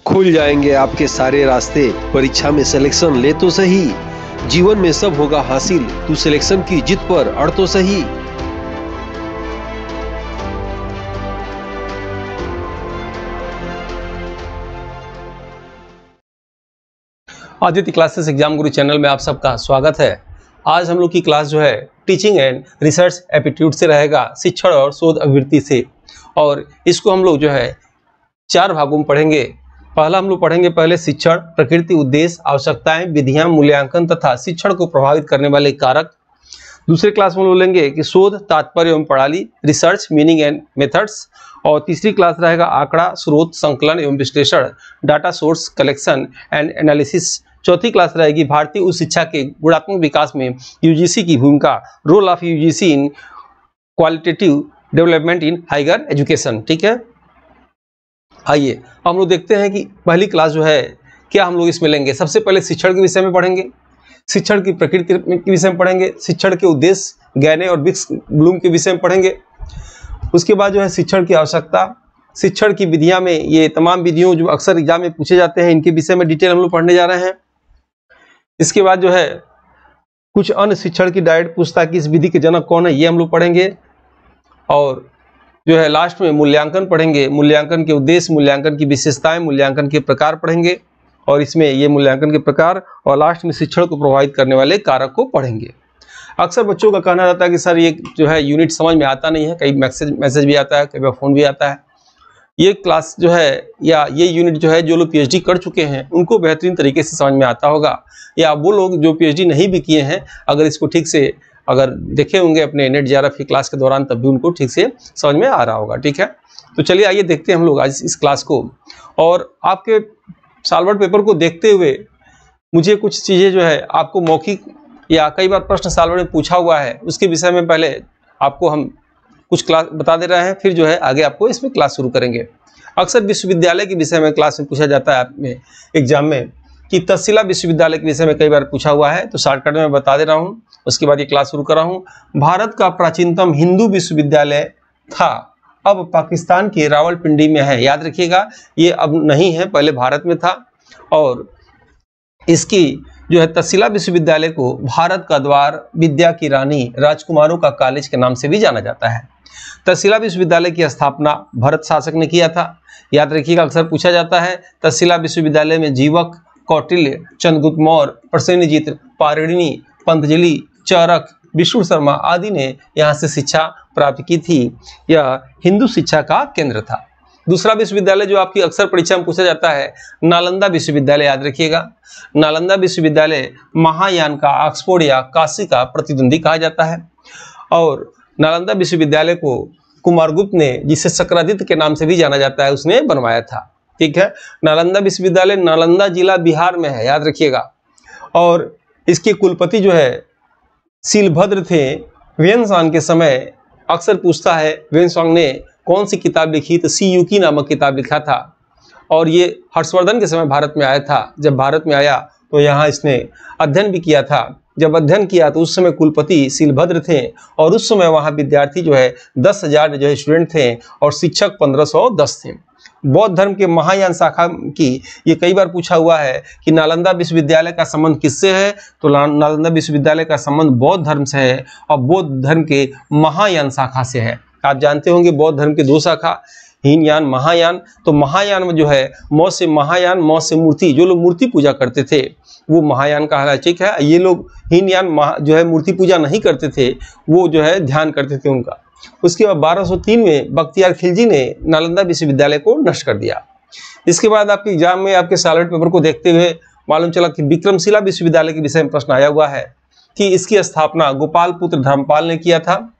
खुल जाएंगे आपके सारे रास्ते, परीक्षा में सिलेक्शन ले तो सही, जीवन में सब होगा हासिल, तू सिलेक्शन की जिद पर अड़ तो सही। आदित्य क्लासेस एग्जाम गुरु चैनल में आप सबका स्वागत है। आज हम लोग की क्लास जो है टीचिंग एंड रिसर्च एप्टीट्यूड से रहेगा, शिक्षण और शोध अभिवृत्ति से, और इसको हम लोग जो है 4 भागों में पढ़ेंगे। पहला हम लोग पढ़ेंगे पहले शिक्षण, प्रकृति, उद्देश्य, आवश्यकताएं, विधियां, मूल्यांकन तथा शिक्षण को प्रभावित करने वाले कारक। दूसरे क्लास में हम लोग लेंगे कि शोध, तात्पर्य एवं प्रणाली, रिसर्च, मीनिंग एंड मेथड्स। और तीसरी क्लास रहेगा आंकड़ा, स्रोत, संकलन एवं विश्लेषण, data source collection and analysis. चौथी क्लास रहेगी भारतीय उच्च शिक्षा के गुणात्मक विकास में यूजीसी की भूमिका, role of UGC in qualitative development in higher education. ठीक है, आइए हम लोग देखते हैं कि पहली क्लास जो है क्या हम लोग इसमें लेंगे। सबसे पहले शिक्षण के विषय में पढ़ेंगे, शिक्षण की प्रकृति के विषय में पढ़ेंगे, शिक्षण के उद्देश्य गैने और बिक्स ब्लूम के विषय में पढ़ेंगे। उसके बाद जो है शिक्षण की आवश्यकता, शिक्षण की विधियां में ये तमाम विधियों जो अक्सर एग्जाम में पूछे जाते हैं, इनके विषय में डिटेल हम लोग पढ़ने जा रहे हैं। इसके बाद जो है कुछ अन्य शिक्षण की डायरेक्ट पूछता कि इस विधि के जनक कौन है, ये हम लोग पढ़ेंगे। और जो है लास्ट में मूल्यांकन पढ़ेंगे, मूल्यांकन के उद्देश्य, मूल्यांकन की विशेषताएं, मूल्यांकन के प्रकार पढ़ेंगे, और इसमें ये मूल्यांकन के प्रकार और लास्ट में शिक्षण को प्रभावित करने वाले कारक को पढ़ेंगे। अक्सर बच्चों का कहना रहता है कि सर ये जो है यूनिट समझ में आता नहीं है, कई मैसेज भी आता है, कई बार फोन भी आता है। ये क्लास जो है या ये यूनिट जो है जो लोग पीएचडी कर चुके हैं उनको बेहतरीन तरीके से समझ में आता होगा, या वो लोग जो पीएचडी नहीं भी किए हैं अगर इसको ठीक से अगर देखे होंगे अपने नेट जेआरएफ की क्लास के दौरान तब भी उनको ठीक से समझ में आ रहा होगा। ठीक है, तो चलिए आइए देखते हैं हम लोग आज इस क्लास को। और आपके सालवर्ड पेपर को देखते हुए मुझे कुछ चीज़ें जो है आपको मौखिक या कई बार प्रश्न सालवर्ड में पूछा हुआ है, उसके विषय में पहले आपको हम कुछ क्लास बता दे रहे हैं, फिर जो है आगे आपको इसमें क्लास शुरू करेंगे। अक्सर विश्वविद्यालय के विषय में क्लास में पूछा जाता है आपने एग्जाम में कि तक्षशिला विश्वविद्यालय के विषय में कई बार पूछा हुआ है, तो शॉर्टकट में बता दे रहा हूँ, उसके बाद ये क्लास शुरू कर रहा हूँ। भारत का प्राचीनतम हिंदू विश्वविद्यालय था, अब पाकिस्तान के रावलपिंडी में है। याद रखिएगा, ये अब नहीं है, पहले भारत में था। और इसकी जो है तक्षशिला विश्वविद्यालय को भारत का द्वार, विद्या की रानी, राजकुमारों का कॉलेज के नाम से भी जाना जाता है। तक्षशिला विश्वविद्यालय की स्थापना भरत शासक ने किया था। याद रखिएगा, अक्सर पूछा जाता है तक्षशिला विश्वविद्यालय में जीवक, कौटिल्य, चंद्रगुप्त मौर्य, प्रसेनजीत, पाणिनि, पतंजलि, चरक, विष्णु शर्मा आदि ने यहाँ से शिक्षा प्राप्त की थी। यह हिंदू शिक्षा का केंद्र था। दूसरा विश्वविद्यालय जो आपकी अक्सर परीक्षा में पूछा जाता है नालंदा विश्वविद्यालय। याद रखिएगा, नालंदा विश्वविद्यालय महायान का, ऑक्सफोर्ड या काशी का प्रतिद्वंदी कहा जाता है। और नालंदा विश्वविद्यालय को कुमारगुप्त ने, जिसे शक्रादित्य के नाम से भी जाना जाता है, उसने बनवाया था। ठीक है, नालंदा विश्वविद्यालय नालंदा जिला बिहार में है, याद रखिएगा। और इसके कुलपति जो है शीलभद्र थे। वेन्सांग के समय अक्सर पूछता है वेन्सांग ने कौन सी किताब लिखी, तो सी युकी नामक किताब लिखा था। और ये हर्षवर्धन के समय भारत में आया था। जब भारत में आया तो यहाँ इसने अध्ययन भी किया था। जब अध्ययन किया तो उस समय कुलपति शीलभद्र थे, और उस समय वहाँ विद्यार्थी जो है 10,000 जो है स्टूडेंट थे, और शिक्षक 1510 थे। बौद्ध धर्म के महायान शाखा की ये कई बार पूछा हुआ है कि नालंदा विश्वविद्यालय का संबंध किससे है, तो नालंदा विश्वविद्यालय का संबंध बौद्ध धर्म से है, और बौद्ध धर्म के महायान शाखा से है। आप जानते होंगे बौद्ध धर्म के 2 शाखा, हीनयान, महायान। तो महायान में जो है मौ से महायान, मौ से मूर्ति, जो लोग मूर्ति पूजा करते थे वो महायान कहलाता। ठीक है, ये लोग हीनयान जो है मूर्ति पूजा नहीं करते थे, वो जो है ध्यान करते थे उनका। उसके बाद 1203 में बख्तियार खिलजी ने नालंदा विश्वविद्यालय को नष्ट कर दिया। इसके बाद आपके एग्जाम में आपके सालवर्ड पेपर को देखते हुए मालूम चला कि विक्रमशिला विश्वविद्यालय के विषय में प्रश्न आया हुआ है कि इसकी स्थापना गोपालपुत्र धर्मपाल ने किया था।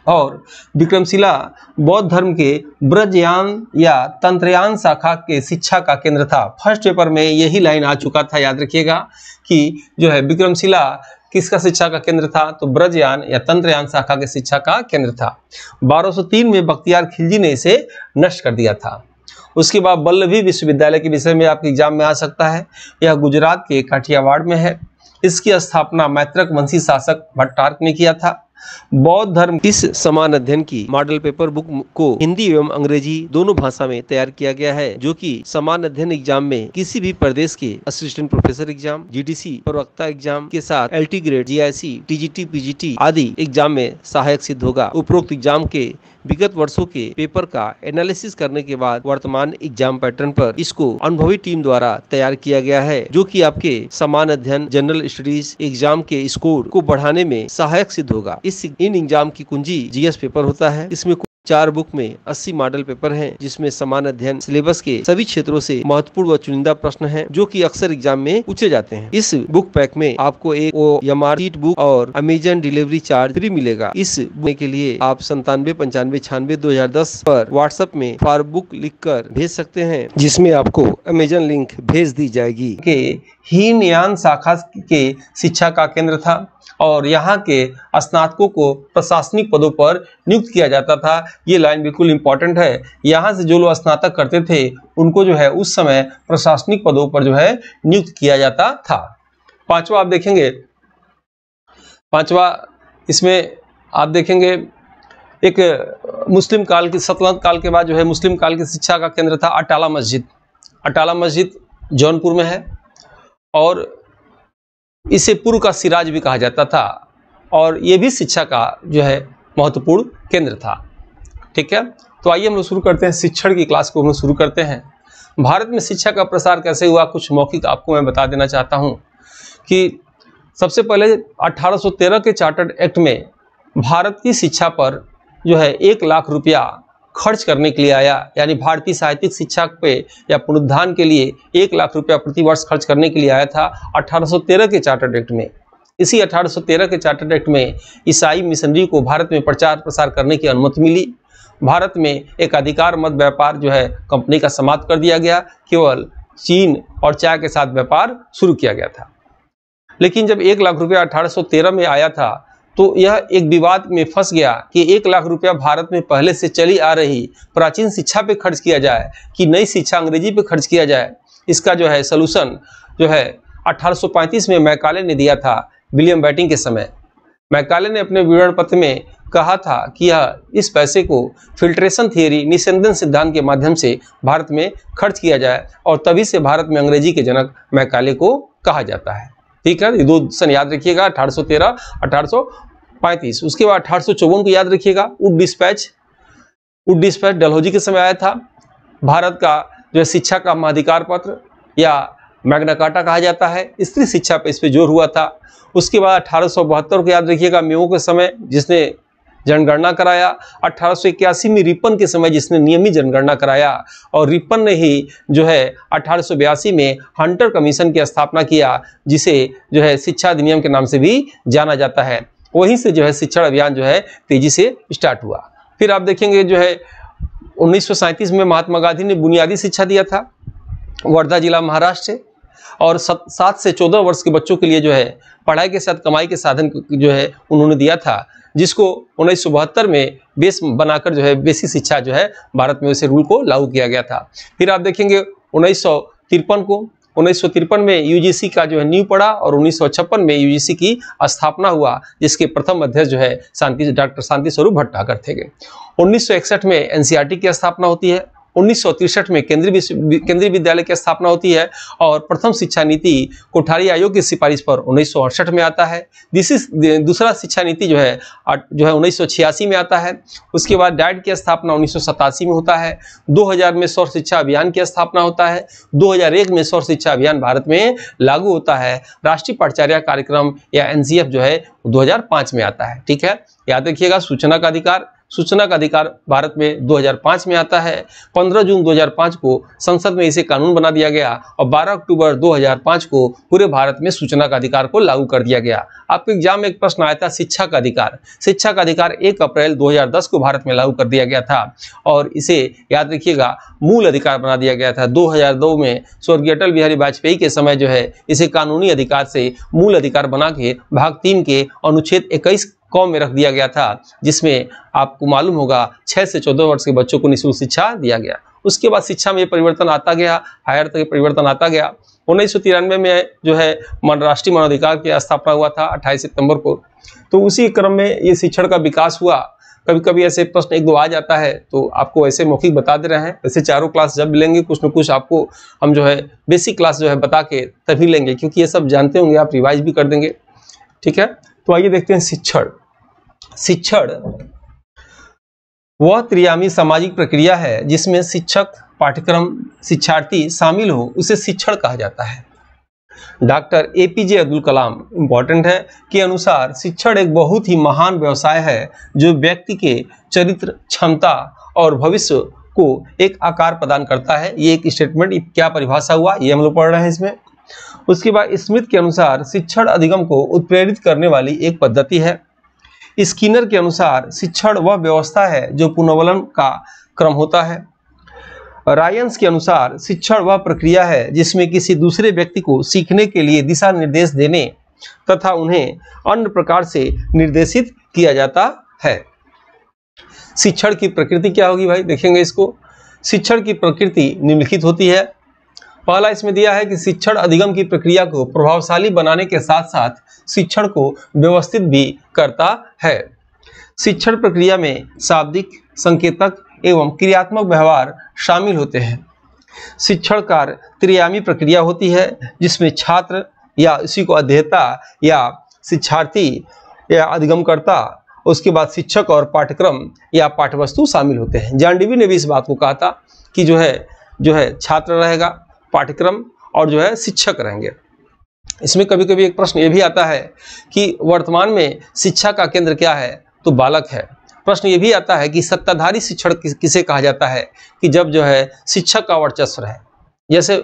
और विक्रमशिला बौद्ध धर्म के ब्रजयान या तंत्रयान शाखा के शिक्षा का केंद्र था। फर्स्ट पेपर में यही लाइन आ चुका था, याद रखिएगा, कि जो है विक्रमशिला किसका शिक्षा का केंद्र था, तो ब्रजयान या तंत्रयान शाखा के शिक्षा का केंद्र था। 1203 में बख्तियार खिलजी ने इसे नष्ट कर दिया था। उसके बाद वल्लभी विश्वविद्यालय के विषय में आपके एग्जाम में आ सकता है। यह गुजरात के काठियावाड़ में है। इसकी स्थापना मैत्रक वंशी शासक भट्टारक ने किया था। बौद्ध धर्म इस समान अध्ययन की मॉडल पेपर बुक को हिंदी एवं अंग्रेजी दोनों भाषा में तैयार किया गया है, जो कि समान अध्ययन एग्जाम में किसी भी प्रदेश के असिस्टेंट प्रोफेसर एग्जाम, जीडीसी प्रवक्ता एग्जाम के साथ LT grade, GIC, TGT, PGT आदि एग्जाम में सहायक सिद्ध होगा। उपरोक्त एग्जाम के विगत वर्षों के पेपर का एनालिसिस करने के बाद वर्तमान एग्जाम पैटर्न पर इसको अनुभवी टीम द्वारा तैयार किया गया है, जो कि आपके समान अध्ययन जनरल स्टडीज एग्जाम के स्कोर को बढ़ाने में सहायक सिद्ध होगा। इन एग्जाम की कुंजी जीएस पेपर होता है। इसमें 4 बुक में 80 मॉडल पेपर हैं, जिसमें समान अध्ययन सिलेबस के सभी क्षेत्रों से महत्वपूर्ण व चुनिंदा प्रश्न हैं, जो कि अक्सर एग्जाम में पूछे जाते हैं। इस बुक पैक में आपको एक OMR शीट बुक और अमेजन डिलीवरी चार्ज फ्री मिलेगा। इस बुक के लिए आप 9795962010 पर व्हाट्सएप में फॉर बुक लिखकर भेज सकते हैं, जिसमें आपको अमेजन लिंक भेज दी जाएगी। के हीनयान शाखा के शिक्षा का केंद्र था और यहाँ के स्नातकों को प्रशासनिक पदों पर नियुक्त किया जाता था। ये लाइन बिल्कुल इंपॉर्टेंट है। यहाँ से जो लोग स्नातक करते थे उनको जो है उस समय प्रशासनिक पदों पर जो है नियुक्त किया जाता था। पांचवा आप देखेंगे, इसमें आप देखेंगे एक मुस्लिम काल की सल्तनत काल के बाद जो है मुस्लिम काल की शिक्षा का केंद्र था अटाला मस्जिद। अटाला मस्जिद जौनपुर में है और इसे पूर्व का सिराज भी कहा जाता था और ये भी शिक्षा का जो है महत्वपूर्ण केंद्र था। ठीक है, तो आइए हम लोग शुरू करते हैं, शिक्षण की क्लास को हम शुरू करते हैं। भारत में शिक्षा का प्रसार कैसे हुआ, कुछ मौखिक आपको मैं बता देना चाहता हूं कि सबसे पहले 1813 के चार्टर्ड एक्ट में भारत की शिक्षा पर जो है 1 लाख रुपया खर्च करने के लिए आया, यानी भारतीय साहित्यिक शिक्षा पे या पुनरुत्थान के लिए 1 लाख रुपया प्रति वर्ष खर्च करने के लिए आया था 1813 के चार्टर्ड एक्ट में। इसी 1813 के चार्टर्ड एक्ट में ईसाई मिशनरी को भारत में प्रचार प्रसार करने की अनुमति मिली। भारत में एक अधिकार मत व्यापार जो है कंपनी का समाप्त कर दिया गया, केवल चीन और चाय के साथ व्यापार शुरू किया गया था। लेकिन जब 1 लाख रुपया 1813 में आया था तो यह एक विवाद में फंस गया कि 1 लाख रुपया भारत में पहले से चली आ रही प्राचीन शिक्षा पे खर्च किया जाए कि नई शिक्षा अंग्रेजी पे खर्च किया जाए। इसका जो है सलूशन जो है 1835 में मैकाले ने दिया था, विलियम बैटिंग के समय। मैकाले ने अपने विवरण पत्र में कहा था कि यह इस पैसे को फिल्ट्रेशन थियरी, निस्यंदन सिद्धांत के माध्यम से भारत में खर्च किया जाए और तभी से भारत में अंग्रेजी के जनक मैकाले को कहा जाता है। ठीक है, ये 2 सन याद रखिएगा, 1813, 1835। उसके बाद 1854 को याद रखिएगा, वुड डिस्पैच डलहौजी के समय आया था। भारत का जो शिक्षा का महाधिकार पत्र या मैग्ना कार्टा कहा जाता है, स्त्री शिक्षा पे इस पे जोर हुआ था। उसके बाद 1872 को याद रखिएगा, मेओ के समय जिसने जनगणना कराया। 1881 में रिपन के समय जिसने नियमित जनगणना कराया और रिपन ने ही जो है 1882 में हंटर कमीशन की स्थापना किया, जिसे जो है शिक्षा अधिनियम के नाम से भी जाना जाता है। वहीं से जो है शिक्षण अभियान जो है तेजी से स्टार्ट हुआ। फिर आप देखेंगे जो है 1937 में महात्मा गांधी ने बुनियादी शिक्षा दिया था वर्धा जिला महाराष्ट्र से, और 7 से 14 वर्ष के बच्चों के लिए जो है पढ़ाई के साथ कमाई के साधन जो है उन्होंने दिया था, जिसको 1972 में बेस बनाकर जो है बेसिक शिक्षा जो है भारत में उसे रूल को लागू किया गया था। फिर आप देखेंगे 1953 में यूजीसी का जो है नींव पड़ा और 1956 में यूजीसी की स्थापना हुआ, जिसके प्रथम अध्यक्ष जो है डॉक्टर शांति स्वरूप भट्टागर थे। 1961 में एनसीईआरटी की स्थापना होती है। 1963 में केंद्रीय विद्यालय की स्थापना होती है और प्रथम शिक्षा नीति कोठारी आयोग की सिफारिश पर 1968 में आता है। दूसरा शिक्षा नीति जो है 1986 में आता है। उसके बाद डाइट की स्थापना 1987 में होता है। 2000 में सौर शिक्षा अभियान की स्थापना होता है। 2001 में सौर शिक्षा अभियान भारत में लागू होता है। राष्ट्रीय पाठ्यचर्या कार्यक्रम या एनसीएफ जो है 2005 में आता है। ठीक है, याद रखिएगा। सूचना का अधिकार भारत में 2005 में आता है। 15 जून 2005 को संसद में इसे कानून बना दिया गया और 12 अक्टूबर 2005 को पूरे भारत में सूचना का अधिकार को लागू कर दिया गया। आपके एग्जाम में एक प्रश्न आया था, शिक्षा का अधिकार 1 अप्रैल 2010 को भारत में लागू कर दिया गया था और इसे याद रखिएगा मूल अधिकार बना दिया गया था। 2002 में स्वर्गीय अटल बिहारी वाजपेयी के समय जो है इसे कानूनी अधिकार से मूल अधिकार बना के भाग 3 के अनुच्छेद 21 कॉम में रख दिया गया था, जिसमें आपको मालूम होगा 6 से 14 वर्ष के बच्चों को निःशुल्क शिक्षा दिया गया। उसके बाद शिक्षा में परिवर्तन आता गया, हायर तक परिवर्तन आता गया। 1993 में जो है राष्ट्रीय मानवाधिकार की स्थापना हुआ था 28 सितंबर को। तो उसी क्रम में ये शिक्षण का विकास हुआ। कभी कभी ऐसे प्रश्न एक दो आ जाता है तो आपको ऐसे मौखिक बता दे रहे हैं। वैसे चारों क्लास जब लेंगे कुछ न कुछ आपको हम जो है बेसिक क्लास जो है बता के तभी लेंगे, क्योंकि ये सब जानते होंगे, आप रिवाइज भी कर देंगे। ठीक है, तो आइए देखते हैं शिक्षण। शिक्षण वह त्रियामी सामाजिक प्रक्रिया है जिसमें शिक्षक, पाठ्यक्रम, शिक्षार्थी शामिल हो, उसे शिक्षण कहा जाता है। Doctor APJ Abdul Kalam important है के अनुसार शिक्षण एक बहुत ही महान व्यवसाय है जो व्यक्ति के चरित्र, क्षमता और भविष्य को एक आकार प्रदान करता है। ये एक स्टेटमेंट, क्या परिभाषा हुआ ये हम लोग पढ़ रहे हैं इसमें। उसके बाद स्मिथ के अनुसार शिक्षण अधिगम को उत्प्रेरित करने वाली एक पद्धति है। स्किनर के अनुसार शिक्षण वह व्यवस्था है जो पुनर्वलन का क्रम होता है। रायंस के अनुसार शिक्षण वह प्रक्रिया है जिसमें किसी दूसरे व्यक्ति को सीखने के लिए दिशा निर्देश देने तथा उन्हें अन्य प्रकार से निर्देशित किया जाता है। शिक्षण की प्रकृति क्या होगी भाई, देखेंगे इसको। शिक्षण की प्रकृति निम्नलिखित होती है। पहला इसमें दिया है कि शिक्षण अधिगम की प्रक्रिया को प्रभावशाली बनाने के साथ साथ शिक्षण को व्यवस्थित भी करता है। शिक्षण प्रक्रिया में शाब्दिक, संकेतक एवं क्रियात्मक व्यवहार शामिल होते हैं। शिक्षण कार्य त्रियामी प्रक्रिया होती है जिसमें छात्र या इसी को अध्येता या शिक्षार्थी या अधिगमकर्ता, उसके बाद शिक्षक और पाठ्यक्रम या पाठ्यवस्तु शामिल होते हैं। जॉन डीवी ने भी इस बात को कहा था कि जो है छात्र रहेगा, पाठ्यक्रम और जो है शिक्षक रहेंगे। इसमें कभी कभी एक प्रश्न ये भी आता है कि वर्तमान में शिक्षा का केंद्र क्या है, तो बालक है। प्रश्न ये भी आता है कि सत्ताधारी शिक्षण किसे कहा जाता है, कि जब जो है शिक्षक का वर्चस्व है। जैसे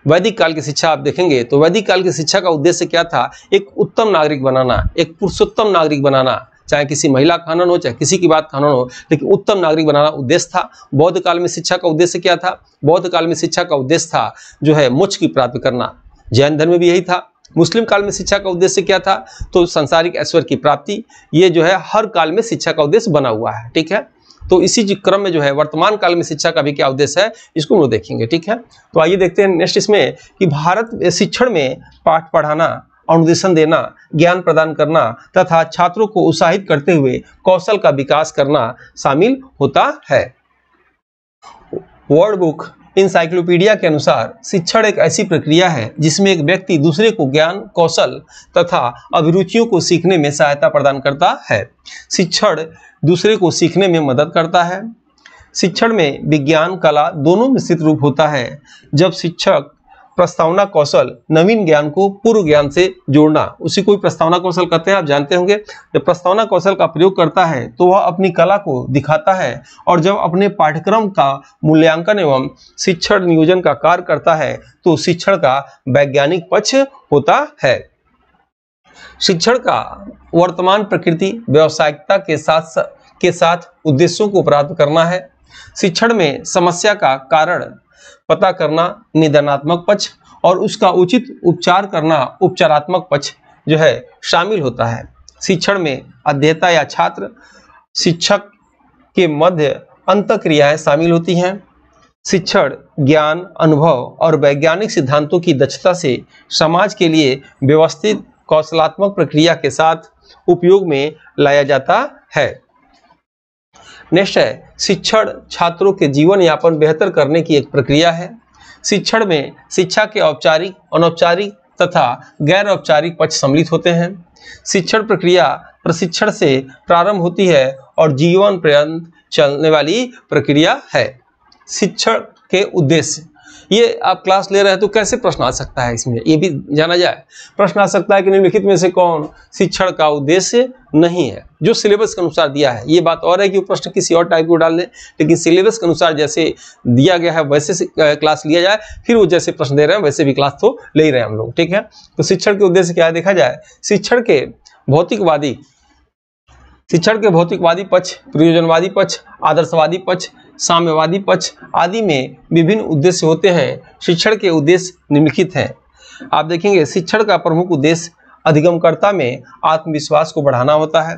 वैदिक काल की शिक्षा आप देखेंगे तो वैदिक काल की शिक्षा का उद्देश्य क्या था, एक उत्तम नागरिक बनाना, एक पुरुषोत्तम नागरिक बनाना, चाहे किसी महिला का खनन हो चाहे किसी की बात खनन हो, लेकिन उत्तम नागरिक बनाना उद्देश्य था। बौद्ध काल में शिक्षा का उद्देश्य क्या था, बौद्ध काल में शिक्षा का उद्देश्य था जो है मोक्ष की प्राप्ति करना। जैन धर्म में भी यही था। मुस्लिम काल में शिक्षा का उद्देश्य क्या था, तो सांसारिक ऐश्वर्य की प्राप्ति। ये जो है हर काल में शिक्षा का उद्देश्य बना हुआ है। ठीक है, तो इसी क्रम में जो है वर्तमान काल में शिक्षा का भी क्या उद्देश्य है, इसको हम लोग देखेंगे। ठीक है, तो आइए देखते हैं नेक्स्ट इसमें कि भारत शिक्षण में पाठ पढ़ाना, अनुदेशन देना, ज्ञान प्रदान करना तथा छात्रों को उत्साहित करते हुए कौशल का विकास करना शामिल होता है। वर्ड बुक इंसाइक्लोपीडिया के अनुसार शिक्षण एक ऐसी प्रक्रिया है जिसमें एक व्यक्ति दूसरे को ज्ञान, कौशल तथा अभिरुचियों को सीखने में सहायता प्रदान करता है। शिक्षण दूसरे को सीखने में मदद करता है। शिक्षण में विज्ञान, कला दोनों मिश्रित रूप होता है। जब शिक्षक प्रस्तावना कौशल, नवीन ज्ञान को पूर्व ज्ञान से जोड़ना, उसी को प्रस्तावना कौशल कहते हैं, आप जानते होंगे। जब प्रस्तावना कौशल का प्रयोग करता है तो वह अपनी कला को दिखाता है, और जब अपने पाठ्यक्रम का मूल्यांकन एवं शिक्षण नियोजन का कार्य करता है तो शिक्षण का वैज्ञानिक पक्ष होता है। शिक्षण का वर्तमान प्रकृति व्यावसायिकता के साथ उद्देश्यों को प्राप्त करना है। शिक्षण में समस्या का कारण पता करना निदानात्मक पक्ष और उसका उचित उपचार करना उपचारात्मक पक्ष जो है शामिल होता है। शिक्षण में अध्येता या छात्र शिक्षक के मध्य अंतःक्रियाएं शामिल होती हैं। शिक्षण ज्ञान, अनुभव और वैज्ञानिक सिद्धांतों की दक्षता से समाज के लिए व्यवस्थित कौशलात्मक प्रक्रिया के साथ उपयोग में लाया जाता है। नेक्स्ट है शिक्षण छात्रों के जीवन यापन बेहतर करने की एक प्रक्रिया है। शिक्षण में शिक्षा के औपचारिक, अनौपचारिक तथा गैर औपचारिक पक्ष सम्मिलित होते हैं। शिक्षण प्रक्रिया प्रशिक्षण से प्रारंभ होती है और जीवन पर्यंत चलने वाली प्रक्रिया है। शिक्षण के उद्देश्य, ये आप क्लास ले रहे हैं तो कैसे प्रश्न आ सकता है, इसमें ये भी जाना जाए। प्रश्न आ सकता है कि निम्नलिखित में से कौन शिक्षण का उद्देश्य नहीं है, जो सिलेबस के अनुसार दिया है। ये बात और है कि वो प्रश्न किसी और टाइप को डाल दें, लेकिन सिलेबस के अनुसार जैसे दिया गया है वैसे क्लास लिया जाए, फिर वो जैसे प्रश्न दे रहे हैं वैसे भी क्लास तो ले ही रहे हैं हम लोग। ठीक है, तो शिक्षण के उद्देश्य क्या है देखा जाए। शिक्षण के भौतिकवादी पक्ष, प्रयोजनवादी पक्ष, आदर्शवादी पक्ष, साम्यवादी पक्ष आदि में विभिन्न उद्देश्य होते हैं। शिक्षण के उद्देश्य निम्नलिखित हैं। आप देखेंगे शिक्षण का प्रमुख उद्देश्य अधिगमकर्ता में आत्मविश्वास को बढ़ाना होता है।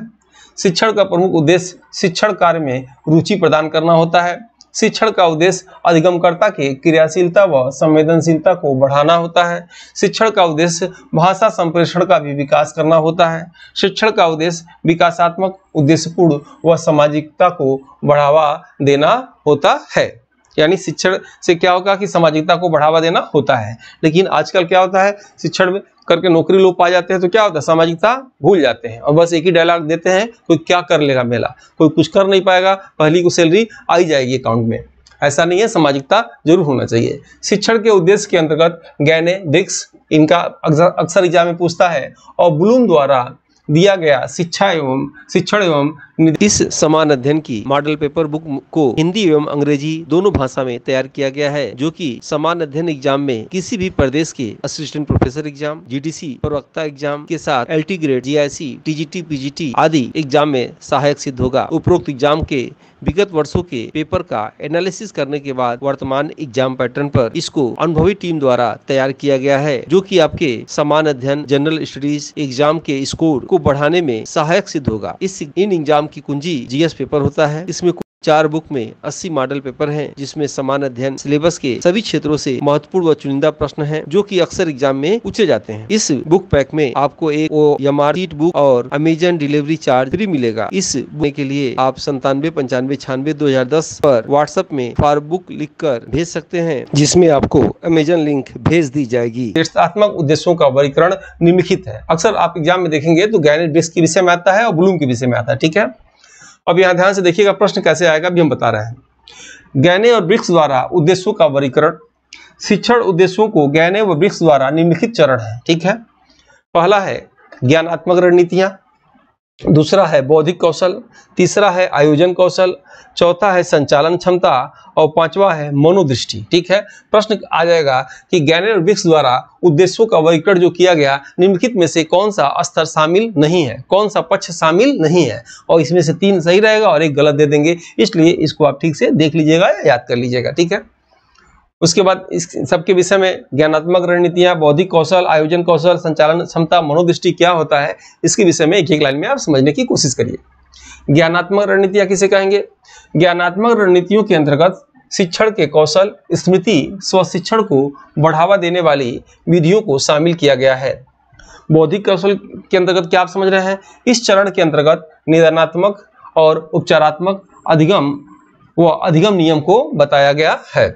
शिक्षण का प्रमुख उद्देश्य शिक्षण कार्य में रुचि प्रदान करना होता है। शिक्षण का उद्देश्य अधिगमकर्ता की क्रियाशीलता व संवेदनशीलता को बढ़ाना होता है। शिक्षण का उद्देश्य भाषा संप्रेषण का भी विकास करना होता है। शिक्षण का उद्देश्य विकासात्मक, उद्देश्यपूर्ण व सामाजिकता को बढ़ावा देना होता है। यानी शिक्षण से क्या होगा कि सामाजिकता को बढ़ावा देना होता है। लेकिन आजकल क्या होता है, शिक्षण में करके नौकरी लोग पा जाते हैं तो क्या होता है, सामाजिकता भूल जाते हैं और बस एक ही डायलॉग देते हैं, कोई क्या कर लेगा मेला, कोई कुछ कर नहीं पाएगा, पहली को सैलरी आई जाएगी अकाउंट में। ऐसा नहीं है, सामाजिकता जरूर होना चाहिए। शिक्षण के उद्देश्य के अंतर्गत गैने ब्रिक्स, इनका अक्सर एग्जाम में पूछता है, और ब्लूम द्वारा दिया गया शिक्षण एवं इस समान अध्ययन की मॉडल पेपर बुक को हिंदी एवं अंग्रेजी दोनों भाषा में तैयार किया गया है, जो कि समान अध्ययन एग्जाम में किसी भी प्रदेश के असिस्टेंट प्रोफेसर एग्जाम, जीडीसी, प्रवक्ता एग्जाम के साथ LT grade, GIC, TGT, PGT आदि एग्जाम में सहायक सिद्ध होगा। उपरोक्त एग्जाम के विगत वर्षों के पेपर का एनालिसिस करने के बाद वर्तमान एग्जाम पैटर्न पर इसको अनुभवी टीम द्वारा तैयार किया गया है, जो कि आपके समान अध्ययन जनरल स्टडीज एग्जाम के स्कोर को बढ़ाने में सहायक सिद्ध होगा। इन एग्जाम की कुंजी जीएस पेपर होता है। इसमें 4 बुक में 80 मॉडल पेपर हैं, जिसमें समान अध्ययन सिलेबस के सभी क्षेत्रों से महत्वपूर्ण व चुनिंदा प्रश्न हैं, जो कि अक्सर एग्जाम में पूछे जाते हैं। इस बुक पैक में आपको एक OMR शीट बुक और अमेजन डिलीवरी चार्ज फ्री मिलेगा। इस बुक के लिए आप 9795962010 पर व्हाट्सएप में फॉर बुक लिखकर भेज सकते हैं, जिसमें आपको अमेजन लिंक भेज दी जाएगी। निर्देशात्मक उद्देश्यों का वर्गीकरण निम्नलिखित है। अक्सर आप एग्जाम में देखेंगे तो गैने ब्रिक्स के विषय में आता है और ब्लूम के विषय में आता है। ठीक है, अब यहाँ ध्यान से देखिएगा प्रश्न कैसे आएगा, अभी हम बता रहे हैं। गैने और ब्रिक्स द्वारा उद्देश्यों का वर्गीकरण। शिक्षण उद्देश्यों को गैने व ब्रिक्स द्वारा निम्नलिखित चरण है। ठीक है, पहला है ज्ञानात्मक रणनीतियां, दूसरा है बौद्धिक कौशल, तीसरा है आयोजन कौशल, चौथा है संचालन क्षमता और पांचवा है मनोदृष्टि। ठीक है, प्रश्न आ जाएगा कि गैने और ब्रिक्स द्वारा उद्देश्यों का वर्गीकरण जो किया गया, निम्नलिखित में से कौन सा स्तर शामिल नहीं है, कौन सा पक्ष शामिल नहीं है, और इसमें से 3 सही रहेगा और 1 गलत दे देंगे। इसलिए इसको आप ठीक से देख लीजिएगा या याद कर लीजिएगा। ठीक है, उसके बाद इस सबके विषय में ज्ञानात्मक रणनीतियां, बौद्धिक कौशल, आयोजन कौशल, संचालन क्षमता, मनोदृष्टि क्या होता है, इसके विषय में एक लाइन में आप समझने की कोशिश करिए। ज्ञानात्मक रणनीतियां किसे कहेंगे? ज्ञानात्मक रणनीतियों के अंतर्गत शिक्षण के कौशल, स्मृति, स्वशिक्षण को बढ़ावा देने वाली विधियों को शामिल किया गया है। बौद्धिक कौशल के अंतर्गत क्या आप समझ रहे हैं? इस चरण के अंतर्गत निदानात्मक और उपचारात्मक अधिगम नियम को बताया गया है।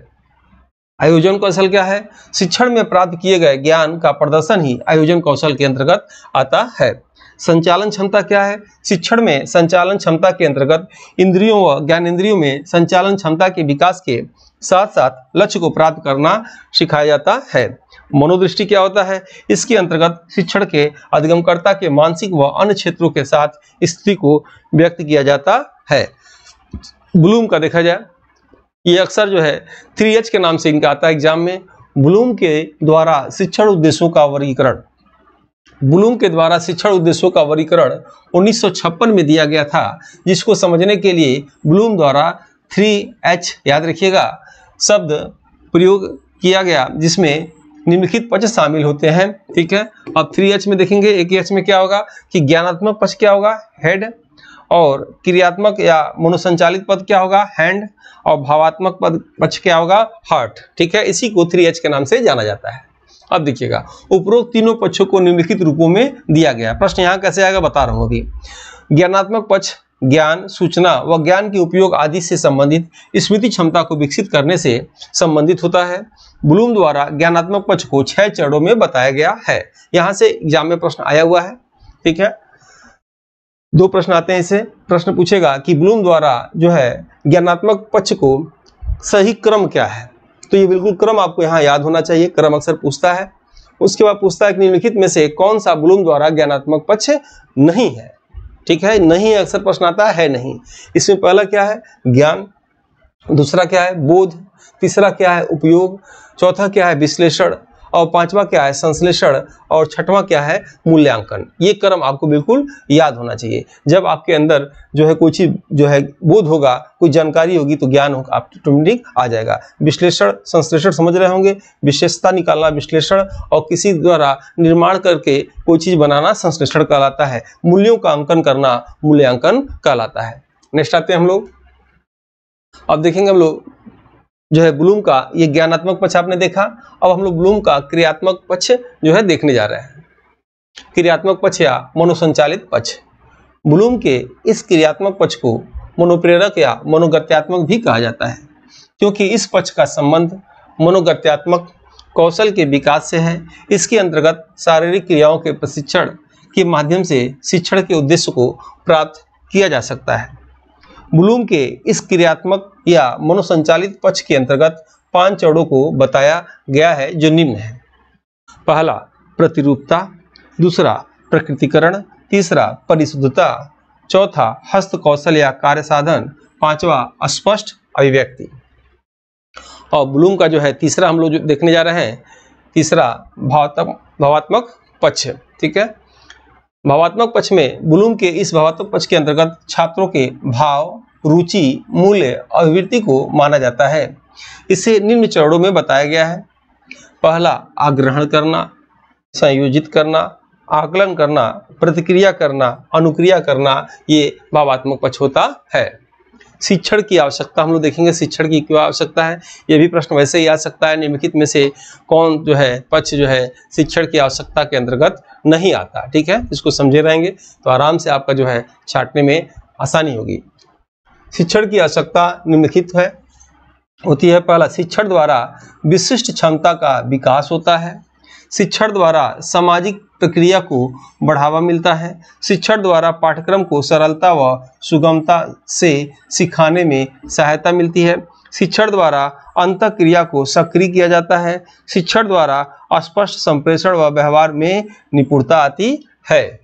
आयोजन कौशल क्या है? शिक्षण में प्राप्त किए गए ज्ञान का प्रदर्शन ही आयोजन कौशल के अंतर्गत आता है। संचालन क्षमता क्या है? शिक्षण में संचालन क्षमता के अंतर्गत इंद्रियों व ज्ञानेंद्रियों में संचालन क्षमता के विकास के साथ साथ लक्ष्य को प्राप्त करना सिखाया जाता है। मनोदृष्टि क्या होता है? इसके अंतर्गत शिक्षण के अधिगमकर्ता के मानसिक व अन्य क्षेत्रों के साथ स्थिति को व्यक्त किया जाता है। ब्लूम का देखा जाए, ये अक्सर जो है 3H के नाम से इनका आता है एग्जाम में। ब्लूम के द्वारा शिक्षण उद्देश्यों का वर्गीकरण, ब्लूम के द्वारा शिक्षण उद्देश्यों का वर्गीकरण 1956 में दिया गया था, जिसको समझने के लिए ब्लूम द्वारा 3H याद रखिएगा शब्द प्रयोग किया गया, जिसमें निम्नलिखित पक्ष शामिल होते हैं। ठीक है, अब 3H में देखेंगे, एक H में क्या होगा कि ज्ञानात्मक पक्ष क्या होगा? हेड, और क्रियात्मक या मनोसंचालित पद क्या होगा? हैंड, और भावात्मक पद पक्ष क्या होगा? हार्ट। ठीक है, इसी को 3H के नाम से जाना जाता है। अब देखिएगा, उपरोक्त तीनों पक्षों को निम्नलिखित रूपों में दिया गया। प्रश्न यहाँ कैसे आएगा बता रहा हूँ अभी। ज्ञानात्मक पक्ष ज्ञान, सूचना व ज्ञान के उपयोग आदि से संबंधित स्मृति क्षमता को विकसित करने से संबंधित होता है। ब्लूम द्वारा ज्ञानात्मक पक्ष को 6 चरणों में बताया गया है। यहाँ से एग्जाम में प्रश्न आया हुआ है। ठीक है, 2 प्रश्न आते हैं इससे। प्रश्न पूछेगा कि ब्लूम द्वारा जो है ज्ञानात्मक पक्ष को सही क्रम क्या है, तो ये बिल्कुल क्रम आपको यहाँ याद होना चाहिए, क्रम अक्सर पूछता है। उसके बाद पूछता है कि निम्नलिखित में से कौन सा ब्लूम द्वारा ज्ञानात्मक पक्ष नहीं है। ठीक है, नहीं अक्सर प्रश्न आता है नहीं। इसमें पहला क्या है? ज्ञान, दूसरा क्या है? बोध, तीसरा क्या है? उपयोग, चौथा क्या है? विश्लेषण, और पांचवा क्या है? संश्लेषण, और छठवां क्या है? मूल्यांकन। ये क्रम आपको बिल्कुल याद होना चाहिए। जब आपके अंदर जो है कोई चीज जो है बोध होगा, कोई जानकारी होगी, तो ज्ञान होगा, आप ऑटोमेटिक आ जाएगा। विश्लेषण, संश्लेषण समझ रहे होंगे, विशेषता निकालना विश्लेषण, और किसी द्वारा निर्माण करके कोई चीज बनाना संश्लेषण कहलाता है। मूल्यों का अंकन करना मूल्यांकन कहलाता है। नेक्स्ट आते हैं हम लोग अब देखेंगे हम लोग जो है ब्लूम का ये ज्ञानात्मक पक्ष आपने देखा। अब हम लोग ब्लूम का क्रियात्मक पक्ष जो है देखने जा रहे हैं। क्रियात्मक पक्ष या मनोसंचालित पक्ष। ब्लूम के इस क्रियात्मक पक्ष को मनोप्रेरक या मनोगत्यात्मक भी कहा जाता है, क्योंकि इस पक्ष का संबंध मनोगत्यात्मक कौशल के विकास से है। इसके अंतर्गत शारीरिक क्रियाओं के प्रशिक्षण के माध्यम से शिक्षण के उद्देश्य को प्राप्त किया जा सकता है। ब्लूम के इस क्रियात्मक या मनोसंचालित पक्ष के अंतर्गत 5 चरणों को बताया गया है, जो निम्न है। पहला प्रतिरूपता, दूसरा प्रकृतिकरण, तीसरा परिशुद्धता, चौथा हस्त कौशल या कार्य साधन, पांचवा स्पष्ट अभिव्यक्ति। और ब्लूम का जो है तीसरा हम लोग जो देखने जा रहे हैं, तीसरा भावात्मक पक्ष। ठीक है, भावात्मक पक्ष में ब्लूम के इस भावात्मक पक्ष के अंतर्गत छात्रों के भाव, रुचि, मूल्य, अभिवृत्ति को माना जाता है। इसे निम्न चरणों में बताया गया है। पहला आग्रहण करना, संयोजित करना, आकलन करना, प्रतिक्रिया करना, अनुक्रिया करना, ये भावात्मक पक्ष होता है। शिक्षण की आवश्यकता हम लोग देखेंगे, शिक्षण की क्यों आवश्यकता है, ये भी प्रश्न वैसे ही आ सकता है। निम्नलिखित में से कौन जो है पक्ष जो है शिक्षण की आवश्यकता के अंतर्गत नहीं आता। ठीक है, इसको समझे रहेंगे तो आराम से आपका जो है छांटने में आसानी होगी। शिक्षण की आवश्यकता निम्नलिखित होती है। पहला, शिक्षण द्वारा विशिष्ट क्षमता का विकास होता है। शिक्षण द्वारा सामाजिक प्रक्रिया को बढ़ावा मिलता है। शिक्षण द्वारा पाठ्यक्रम को सरलता व सुगमता से सिखाने में सहायता मिलती है। शिक्षण द्वारा अंतःक्रिया को सक्रिय किया जाता है। शिक्षण द्वारा स्पष्ट संप्रेषण व व्यवहार में निपुणता आती है।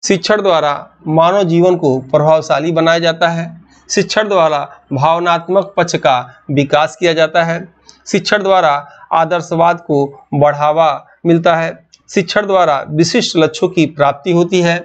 शिक्षण द्वारा मानव जीवन को प्रभावशाली बनाया जाता है। शिक्षण द्वारा भावनात्मक पक्ष का विकास किया जाता है। शिक्षण द्वारा आदर्शवाद को बढ़ावा मिलता है। शिक्षण द्वारा विशिष्ट लक्ष्यों की प्राप्ति होती है।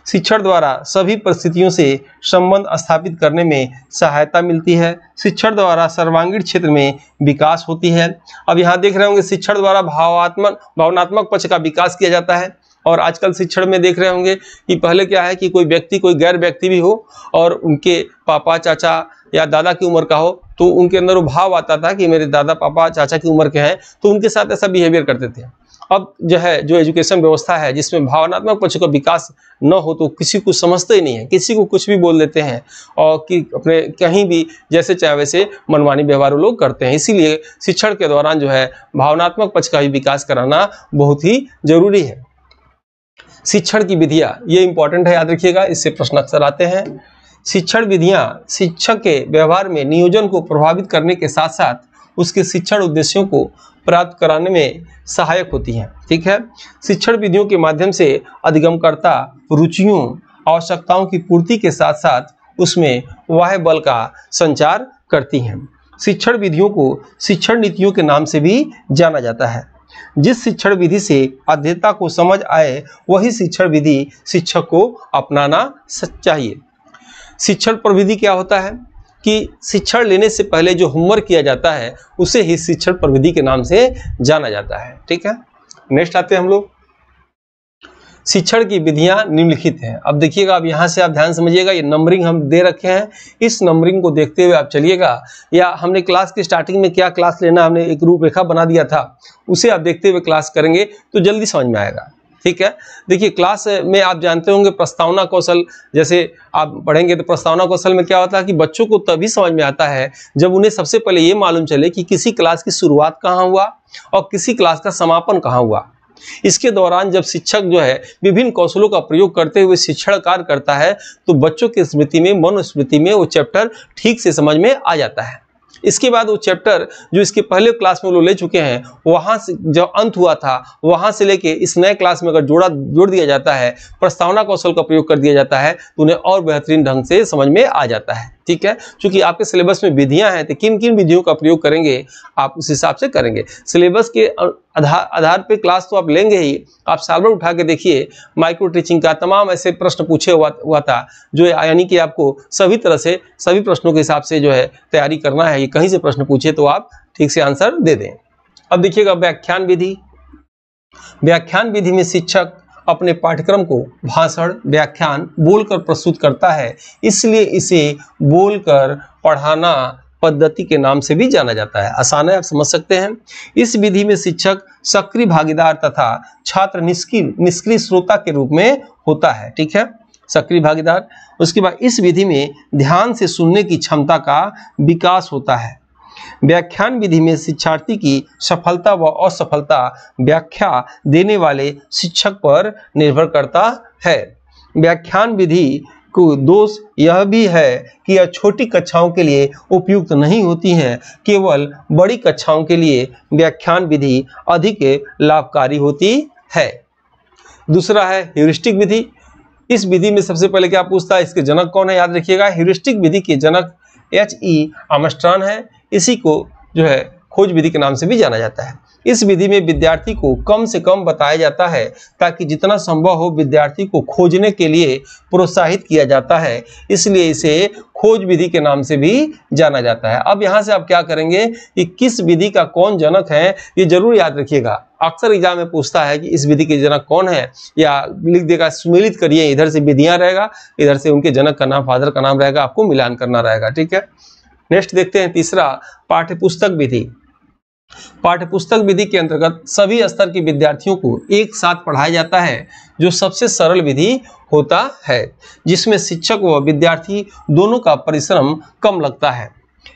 शिक्षण द्वारा सभी परिस्थितियों से संबंध स्थापित करने में सहायता मिलती है। शिक्षण द्वारा सर्वांगीण क्षेत्र में विकास होती है। अब यहाँ देख रहे होंगे शिक्षण द्वारा भावनात्मक पक्ष का विकास किया जाता है। और आजकल शिक्षण में देख रहे होंगे कि पहले क्या है कि कोई व्यक्ति, कोई गैर व्यक्ति भी हो और उनके पापा, चाचा या दादा की उम्र का हो, तो उनके अंदर वो भाव आता था कि मेरे दादा, पापा, चाचा की उम्र के हैं, तो उनके साथ ऐसा बिहेवियर करते थे। अब जो है जो एजुकेशन व्यवस्था है जिसमें भावनात्मक पक्ष का विकास न हो तो किसी को समझते ही नहीं है, किसी को कुछ भी बोल देते हैं और कि अपने कहीं भी जैसे चाहे वैसे मनमानी व्यवहार वो लोग करते हैं। इसीलिए शिक्षण के दौरान जो है भावनात्मक पक्ष का भी विकास कराना बहुत ही जरूरी है। शिक्षण की विधियां, ये इंपॉर्टेंट है, याद रखिएगा, इससे प्रश्न अक्सर आते हैं। शिक्षण विधियां शिक्षक के व्यवहार में नियोजन को प्रभावित करने के साथ साथ उसके शिक्षण उद्देश्यों को प्राप्त कराने में सहायक होती हैं। ठीक है, शिक्षण विधियों के माध्यम से अधिगमकर्ता रुचियों, आवश्यकताओं की पूर्ति के साथ साथ उसमें वाह्य बल का संचार करती हैं। शिक्षण विधियों को शिक्षण नीतियों के नाम से भी जाना जाता है। जिस शिक्षण विधि से अध्येता को समझ आए वही शिक्षण विधि शिक्षक को अपनाना चाहिए। शिक्षण प्रविधि क्या होता है कि शिक्षण लेने से पहले जो होमवर्क किया जाता है उसे ही शिक्षण प्रविधि के नाम से जाना जाता है। ठीक है, नेक्स्ट आते हैं हम लोग। शिक्षण की विधियां निम्नलिखित हैं। अब देखिएगा, अब यहाँ से आप ध्यान समझिएगा, ये नंबरिंग हम दे रखे हैं, इस नंबरिंग को देखते हुए आप चलिएगा, या हमने क्लास की स्टार्टिंग में क्या क्लास लेना हमने एक रूपरेखा बना दिया था, उसे आप देखते हुए क्लास करेंगे तो जल्दी समझ में आएगा। ठीक है, देखिए क्लास में आप जानते होंगे प्रस्तावना कौशल, जैसे आप पढ़ेंगे तो प्रस्तावना कौशल में क्या होता है कि बच्चों को तभी समझ में आता है जब उन्हें सबसे पहले ये मालूम चले कि किसी क्लास की शुरुआत कहाँ हुआ और किसी क्लास का समापन कहाँ हुआ। इसके दौरान जब शिक्षक जो है विभिन्न कौशलों का प्रयोग करते हुए शिक्षण कार्य करता है तो बच्चों की स्मृति में, मनोस्मृति में वो चैप्टर ठीक से समझ में आ जाता है। इसके बाद वो चैप्टर जो इसके पहले क्लास में लोग ले चुके हैं, वहां से जो अंत हुआ था वहां से लेके इस नए क्लास में अगर जोड़ दिया जाता है, प्रस्तावना कौशल का प्रयोग कर दिया जाता है तो उन्हें और बेहतरीन ढंग से समझ में आ जाता है। ठीक है, क्योंकि आपके सिलेबस में विधियां हैं तो किन किन विधियों का प्रयोग करेंगे आप उस हिसाब से करेंगे। सिलेबस के आधार पे क्लास तो आप लेंगे ही। आप सालभर उठा के देखिए, माइक्रो टीचिंग का तमाम ऐसे प्रश्न पूछे हुआ था जो यानी कि आपको सभी तरह से सभी प्रश्नों के हिसाब से जो है तैयारी करना है। ये कहीं से प्रश्न पूछे तो आप ठीक से आंसर दे दें। अब देखिएगा व्याख्यान विधि। व्याख्यान विधि में शिक्षक अपने पाठ्यक्रम को भाषण, व्याख्यान बोलकर प्रस्तुत करता है, इसलिए इसे बोलकर पढ़ाना पद्धति के नाम से भी जाना जाता है। आसान है, आप समझ सकते हैं। इस विधि में शिक्षक सक्रिय भागीदार तथा छात्र निष्क्रिय श्रोता के रूप में होता है। ठीक है, सक्रिय भागीदार। उसके बाद इस विधि में ध्यान से सुनने की क्षमता का विकास होता है। व्याख्यान विधि में शिक्षार्थी की सफलता व असफलता व्याख्या देने वाले शिक्षक पर निर्भर करता है। व्याख्यान विधि को दोष यह भी है कि यह छोटी कक्षाओं के लिए उपयुक्त नहीं होती है, केवल बड़ी कक्षाओं के लिए व्याख्यान विधि अधिक लाभकारी होती है। दूसरा है ह्यूरिस्टिक विधि। इस विधि में सबसे पहले क्या पूछता है, इसके जनक कौन है, याद रखिएगा। ह्यूरिस्टिक विधि के जनक H.E. आर्मस्ट्रांग है। इसी को जो है खोज विधि के नाम से भी जाना जाता है। इस विधि में विद्यार्थी को कम से कम बताया जाता है ताकि जितना संभव हो विद्यार्थी को खोजने के लिए प्रोत्साहित किया जाता है, इसलिए इसे खोज विधि के नाम से भी जाना जाता है। अब यहाँ से आप क्या करेंगे कि किस विधि का कौन जनक है ये जरूर याद रखिएगा। अक्सर एग्जाम में पूछता है कि इस विधि के जनक कौन है, या लिख देगा सुमेलित करिए, इधर से विधियां रहेगा, इधर से उनके जनक का नाम, फादर का नाम रहेगा, आपको मिलान करना रहेगा। ठीक है, नेक्स्ट देखते हैं तीसरा, पाठ्यपुस्तक विधि। पाठ्यपुस्तक विधि के अंतर्गत सभी स्तर के विद्यार्थियों को एक साथ पढ़ाया जाता है, जो सबसे सरल विधि होता है, जिसमें शिक्षक व विद्यार्थी दोनों का परिश्रम कम लगता है।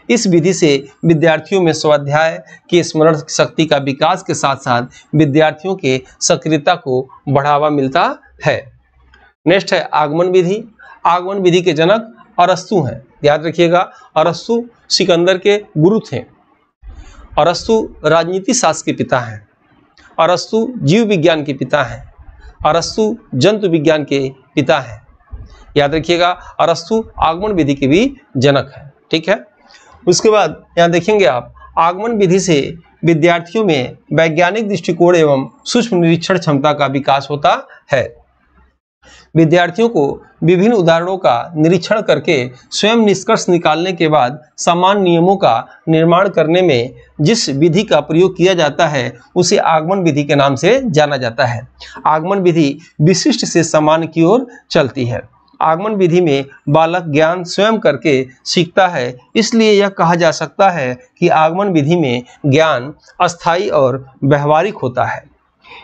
इस विधि से विद्यार्थियों में स्वाध्याय की स्मरण शक्ति का विकास के साथ साथ विद्यार्थियों के सक्रियता को बढ़ावा मिलता है। नेक्स्ट है आगमन विधि। आगमन विधि के जनक अरस्तु हैं, याद रखिएगा। अरस्तु सिकंदर के गुरु थे। अरस्तु राजनीति शास्त्र के पिता हैं। अरस्तु जीव विज्ञान के पिता हैं। अरस्तु जंतु विज्ञान के पिता हैं, याद रखिएगा। अरस्तु आगमन विधि के भी जनक हैं। ठीक है, उसके बाद यहाँ देखेंगे आप, आगमन विधि से विद्यार्थियों में वैज्ञानिक दृष्टिकोण एवं सूक्ष्म निरीक्षण क्षमता का विकास होता है। विद्यार्थियों को विभिन्न उदाहरणों का निरीक्षण करके स्वयं निष्कर्ष निकालने के बाद समान नियमों का निर्माण करने में जिस विधि का प्रयोग किया जाता है उसे आगमन विधि के नाम से जाना जाता है। आगमन विधि विशिष्ट से समान की ओर चलती है। आगमन विधि में बालक ज्ञान स्वयं करके सीखता है, इसलिए यह कहा जा सकता है कि आगमन विधि में ज्ञान अस्थायी और व्यवहारिक होता है।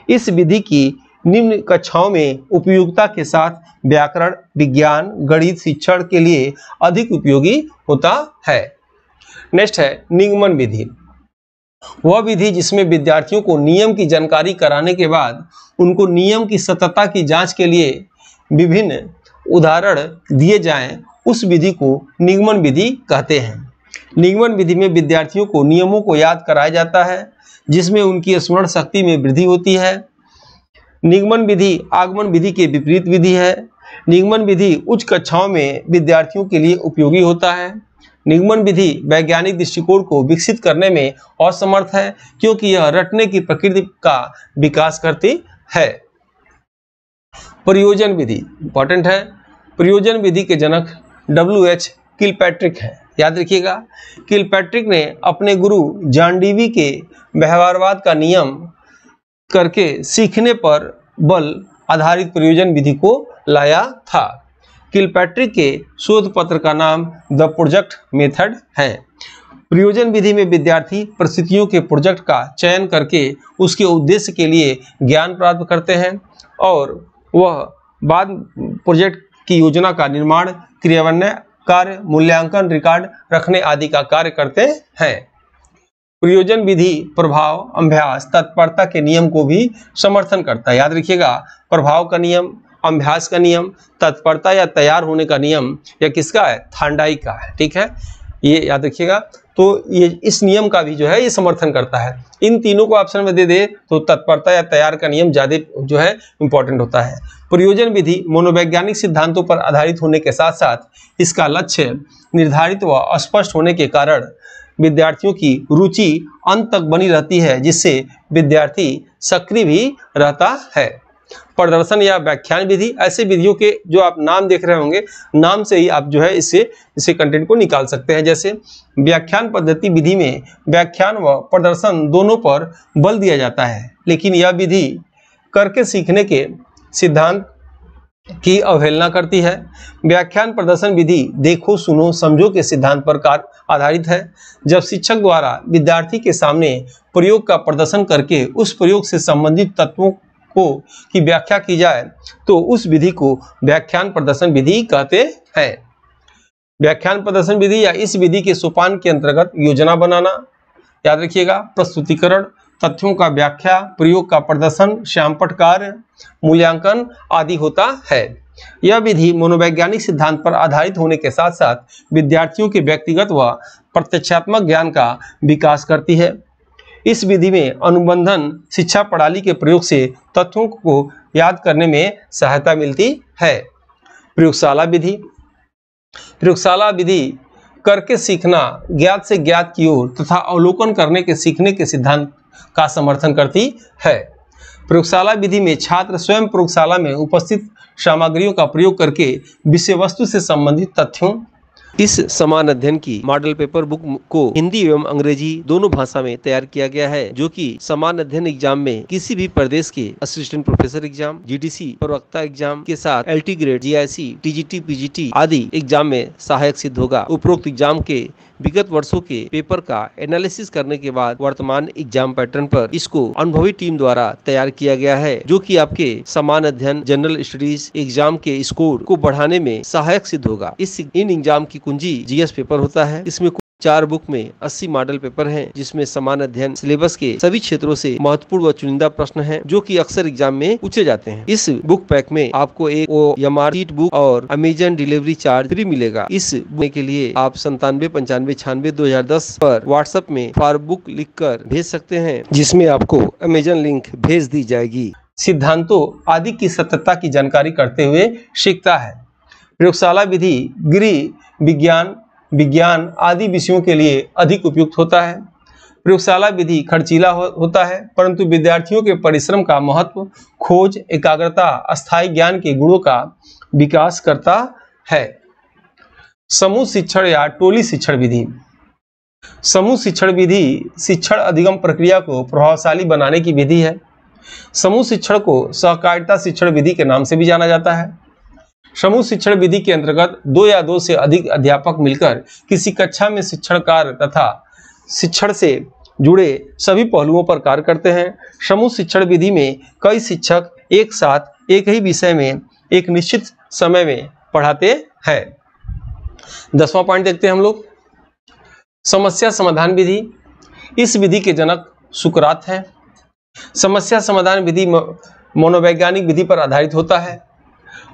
इस विधि की निम्न कक्षाओं में उपयोगिता के साथ व्याकरण, विज्ञान, गणित शिक्षण के लिए अधिक उपयोगी होता है। नेक्स्ट है निगमन विधि। वह विधि जिसमें विद्यार्थियों को नियम की जानकारी कराने के बाद उनको नियम की सत्यता की जांच के लिए विभिन्न उदाहरण दिए जाएं, उस विधि को निगमन विधि कहते हैं। निगमन विधि में विद्यार्थियों को नियमों को याद कराया जाता है, जिसमें उनकी स्मरण शक्ति में वृद्धि होती है। निगमन विधि आगमन विधि के विपरीत विधि है। निगमन विधि उच्च कक्षाओं में विद्यार्थियों के लिए उपयोगी होता है। निगमन विधि वैज्ञानिक दृष्टिकोण को विकसित करने में असमर्थ है, क्योंकि यह रटने की प्रकृति का विकास करती है। प्रयोजन विधि इंपॉर्टेंट है। प्रयोजन विधि के जनक W.H. किलपैट्रिक है, याद रखिएगा। किलपैट्रिक ने अपने गुरु जॉन डीवी के व्यवहारवाद का नियम करके सीखने पर बल आधारित प्रयोजन विधि को लाया था। किलपैट्रिक के शोध पत्र का नाम द प्रोजेक्ट मेथड है। प्रयोजन विधि में विद्यार्थी परिस्थितियों के प्रोजेक्ट का चयन करके उसके उद्देश्य के लिए ज्ञान प्राप्त करते हैं और वह बाद प्रोजेक्ट की योजना का निर्माण, क्रियान्वयन कार्य, मूल्यांकन, रिकॉर्ड रखने आदि का कार्य करते हैं। प्रयोजन विधि प्रभाव, अभ्यास, तत्परता के नियम को भी समर्थन करता है। याद रखिएगा, प्रभाव का नियम, अभ्यास का नियम, तत्परता या तैयार होने का नियम या किसका है, थांडाइक का है। ठीक है, ये याद रखिएगा। तो ये इस नियम का भी जो है ये समर्थन करता है। इन तीनों को ऑप्शन में दे दे तो तत्परता या तैयार का नियम ज़्यादा जो है इंपॉर्टेंट होता है। प्रयोजन विधि मनोवैज्ञानिक सिद्धांतों पर आधारित होने के साथ साथ इसका लक्ष्य निर्धारित व स्पष्ट होने के कारण विद्यार्थियों की रुचि अंत तक बनी रहती है, जिससे विद्यार्थी सक्रिय भी रहता है। प्रदर्शन या व्याख्यान विधि, ऐसे विधियों के जो आप नाम देख रहे होंगे, नाम से ही आप जो है इससे कंटेंट को निकाल सकते हैं। जैसे व्याख्यान पद्धति विधि में व्याख्यान व प्रदर्शन दोनों पर बल दिया जाता है, लेकिन यह विधि करके सीखने के सिद्धांत की अवहेलना करती है। व्याख्यान प्रदर्शन विधि देखो सुनो समझो के सिद्धांत पर आधारित है। जब शिक्षक द्वारा विद्यार्थी के सामने प्रयोग का प्रदर्शन करके उस प्रयोग से संबंधित तत्वों को की व्याख्या की जाए तो उस विधि को व्याख्यान प्रदर्शन विधि कहते हैं। व्याख्यान प्रदर्शन विधि या इस विधि के सोपान के अंतर्गत योजना बनाना, याद रखिएगा, प्रस्तुतिकरण, तथ्यों का व्याख्या, प्रयोग का प्रदर्शन, श्यामपट कार्य, मूल्यांकन आदि होता है। यह विधि मनोवैज्ञानिक सिद्धांत पर आधारित होने के साथ साथ विद्यार्थियों के व्यक्तिगत व प्रत्यक्षात्मक ज्ञान का विकास करती है। इस विधि में अनुबंधन शिक्षा प्रणाली के प्रयोग से तथ्यों को याद करने में सहायता मिलती है। प्रयोगशाला विधि, प्रयोगशाला विधि करके सीखना, ज्ञात से ज्ञात की ओर तथा अवलोकन करने के सीखने के सिद्धांत का समर्थन करती है। प्रयोगशाला विधि में छात्र स्वयं प्रयोगशाला में उपस्थित सामग्रियों का प्रयोग करके विषय वस्तु से संबंधित तथ्यों। इस समान अध्ययन की मॉडल पेपर बुक को हिंदी एवं अंग्रेजी दोनों भाषा में तैयार किया गया है, जो कि समान अध्ययन एग्जाम में किसी भी प्रदेश के असिस्टेंट प्रोफेसर एग्जाम, जीडीसी, प्रवक्ता एग्जाम के साथ LT grade, GIC, TGT, PGT आदि एग्जाम में सहायक सिद्ध होगा। उपरोक्त एग्जाम के विगत वर्षों के पेपर का एनालिसिस करने के बाद वर्तमान एग्जाम पैटर्न पर इसको अनुभवी टीम द्वारा तैयार किया गया है, जो कि आपके समान अध्ययन जनरल स्टडीज एग्जाम के स्कोर को बढ़ाने में सहायक सिद्ध होगा। इन एग्जाम की कुंजी जीएस पेपर होता है। इसमें 4 बुक में 80 मॉडल पेपर हैं, जिसमें समान अध्ययन सिलेबस के सभी क्षेत्रों से महत्वपूर्ण व चुनिंदा प्रश्न हैं, जो कि अक्सर एग्जाम में पूछे जाते हैं। इस बुक पैक में आपको एक OMR शीट बुक और अमेजन डिलीवरी चार्ज फ्री मिलेगा। इस बुक के लिए आप 9795962010 पर व्हाट्सएप में फॉर बुक लिखकर भेज सकते हैं, जिसमें आपको अमेजन लिंक भेज दी जाएगी। सिद्धांतों आदि की सत्यता की जानकारी करते हुए सीखता है। प्रयोगशाला विधि गृह विज्ञान आदि विषयों के लिए अधिक उपयुक्त होता है। प्रयोगशाला विधि खर्चीला होता है, परंतु विद्यार्थियों के परिश्रम का महत्व, खोज, एकाग्रता, अस्थायी ज्ञान के गुणों का विकास करता है। समूह शिक्षण या टोली शिक्षण विधि, समूह शिक्षण विधि शिक्षण अधिगम प्रक्रिया को प्रभावशाली बनाने की विधि है। समूह शिक्षण को सहकारिता शिक्षण विधि के नाम से भी जाना जाता है। समूह शिक्षण विधि के अंतर्गत 2 या 2 से अधिक अध्यापक मिलकर किसी कक्षा में शिक्षण कार्य तथा शिक्षण से जुड़े सभी पहलुओं पर कार्य करते हैं। समूह शिक्षण विधि में कई शिक्षक एक साथ एक ही विषय में एक निश्चित समय में पढ़ाते हैं। 10वां पॉइंट देखते हैं हम लोग, समस्या समाधान विधि। इस विधि के जनक सुकरात हैं। समस्या समाधान विधि मनोवैज्ञानिक विधि पर आधारित होता है।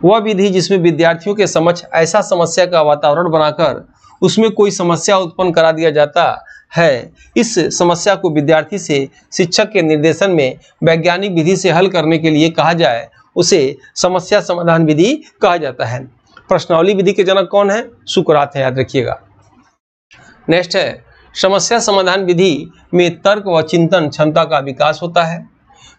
वह विधि जिसमें विद्यार्थियों के समक्ष ऐसा समस्या का वातावरण बनाकर उसमें कोई समस्या उत्पन्न करा दिया जाता है। इस समस्या को विद्यार्थी से शिक्षक के निर्देशन में वैज्ञानिक विधि से हल करने के लिए कहा जाए, उसे समस्या समाधान विधि कहा जाता है। प्रश्नावली विधि के जनक कौन है? सुकरात है, याद रखिएगा। नेक्स्ट है, समस्या समाधान विधि में तर्क व चिंतन क्षमता का विकास होता है।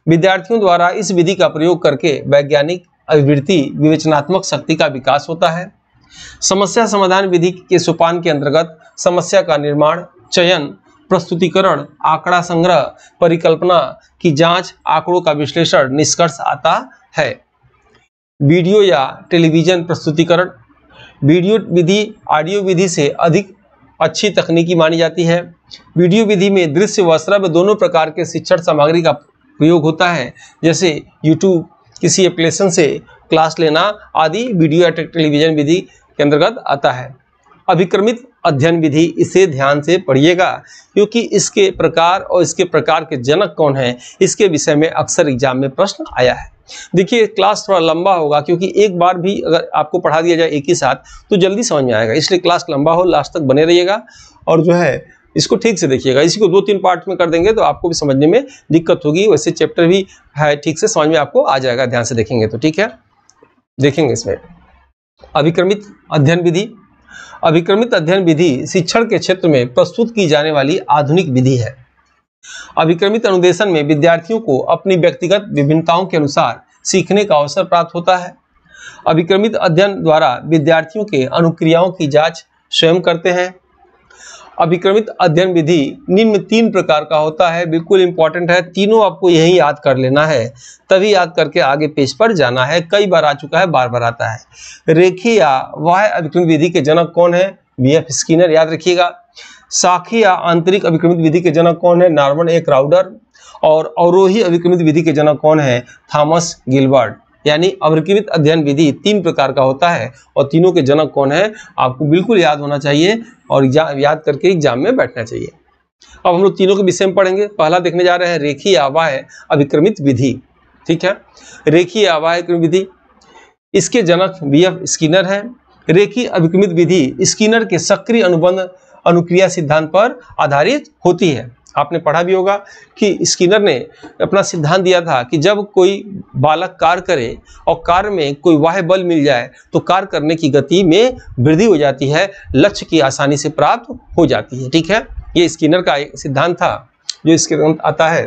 विद्यार्थियों द्वारा इस विधि का प्रयोग करके वैज्ञानिक अभिवृत्ति, विवेचनात्मक शक्ति का विकास होता है। समस्या समाधान विधि के सोपान के अंतर्गत समस्या का निर्माण, चयन, प्रस्तुतिकरण, आंकड़ा संग्रह, परिकल्पना की जांच, आंकड़ों का विश्लेषण, निष्कर्ष आता है। वीडियो या टेलीविजन प्रस्तुतिकरण, वीडियो विधि ऑडियो विधि से अधिक अच्छी तकनीकी मानी जाती है। वीडियो विधि में दृश्य व श्रव्य दोनों प्रकार के शिक्षण सामग्री का प्रयोग होता है, जैसे यूट्यूब, किसी एप्लीकेशन से क्लास लेना आदि वीडियो या टेलीविजन विधि के अंतर्गत आता है। अभिक्रमित अध्ययन विधि, इसे ध्यान से पढ़िएगा क्योंकि इसके प्रकार और इसके प्रकार के जनक कौन हैं, इसके विषय में अक्सर एग्जाम में प्रश्न आया है। देखिए क्लास थोड़ा लंबा होगा क्योंकि एक बार भी अगर आपको पढ़ा दिया जाए एक ही साथ तो जल्दी समझ में आएगा, इसलिए क्लास लंबा हो, लास्ट तक बने रहिएगा और जो है इसको ठीक से देखिएगा। इसी को 2-3 पार्ट में कर देंगे तो आपको भी समझने में दिक्कत होगी, वैसे चैप्टर भी है ठीक से समझ में आपको आ जाएगा, ध्यान से देखेंगे तो। ठीक है, देखेंगे इसमें अभिक्रमित अध्ययन विधि। अभिक्रमित अध्ययन विधि शिक्षण के क्षेत्र में प्रस्तुत की जाने वाली आधुनिक विधि है। अभिक्रमित अनुदेशन में विद्यार्थियों को अपनी व्यक्तिगत विभिन्नताओं के अनुसार सीखने का अवसर प्राप्त होता है। अभिक्रमित अध्ययन द्वारा विद्यार्थियों के अनुक्रियाओं की जांच स्वयं करते हैं। अभिक्रमित अध्ययन विधि निम्न 3 प्रकार का होता है। बिल्कुल इंपॉर्टेंट है, तीनों आपको यही याद कर लेना है, तभी याद करके आगे पेज पर जाना है। कई बार आ चुका है, बार बार आता है। रेखीय या बाह्य अभिक्रमित विधि के जनक कौन है? बीएफ स्किनर, याद रखिएगा। शाखीय या आंतरिक अभिक्रमित विधि के जनक कौन है? नॉर्मन ए क्राउडर। और अवरोही अभिक्रमित विधि के जनक कौन है? Thomas Gilbert. यानी अभिक्रमित अध्ययन विधि 3 प्रकार का होता है और तीनों के जनक कौन है आपको बिल्कुल याद होना चाहिए और याद करके एग्जाम में बैठना चाहिए। अब हम लोग तीनों के विषय में पढ़ेंगे। पहला देखने जा रहे हैं रेखीय या बाह्य अभिक्रमित विधि। ठीक है, रेखीय या बाह्य अभिक्रमित विधि, इसके जनक बीएफ स्किनर है। रेखीय अभिक्रमित विधि स्किनर के सक्रिय अनुबंध अनुक्रिया सिद्धांत पर आधारित होती है। आपने पढ़ा भी होगा कि स्किनर ने अपना सिद्धांत दिया था कि जब कोई बालक कार्य करे और कार्य में कोई बाह्य बल मिल जाए तो कार्य करने की गति में वृद्धि हो जाती है, लक्ष्य की आसानी से प्राप्त हो जाती है। ठीक है, ये स्किनर का एक सिद्धांत था जो इसके अंत आता है।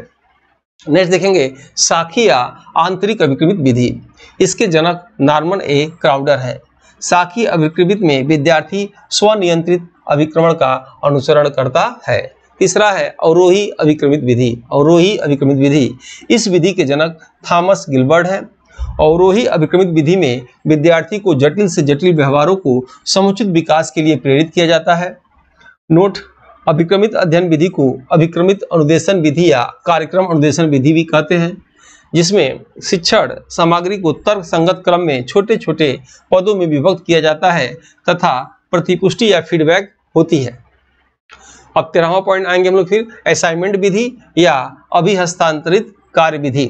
नेक्स्ट देखेंगे शाखीय या आंतरिक अभिक्रमित विधि, इसके जनक नॉर्मन ए क्राउडर है। शाखीय अभिक्रमित में विद्यार्थी स्वनियंत्रित अभिक्रमण का अनुसरण करता है। तीसरा है अवरोही अभिक्रमित विधि। अवरोही अभिक्रमित विधि, इस विधि के जनक थॉमस गिलबर्ट है। अवरोही अभिक्रमित विधि में विद्यार्थी को जटिल से जटिल व्यवहारों को समुचित विकास के लिए प्रेरित किया जाता है। नोट, अभिक्रमित अध्ययन विधि को अभिक्रमित अनुदेशन विधि या कार्यक्रम अनुदेशन विधि भी कहते हैं, जिसमें शिक्षण सामग्री को तर्क संगत क्रम में छोटे छोटे पदों में विभक्त किया जाता है तथा प्रतिपुष्टि या फीडबैक होती है। अब 13वां पॉइंट आएंगे हम लोग फिर असाइनमेंट विधि या अभिहस्तांतरित कार्य विधि।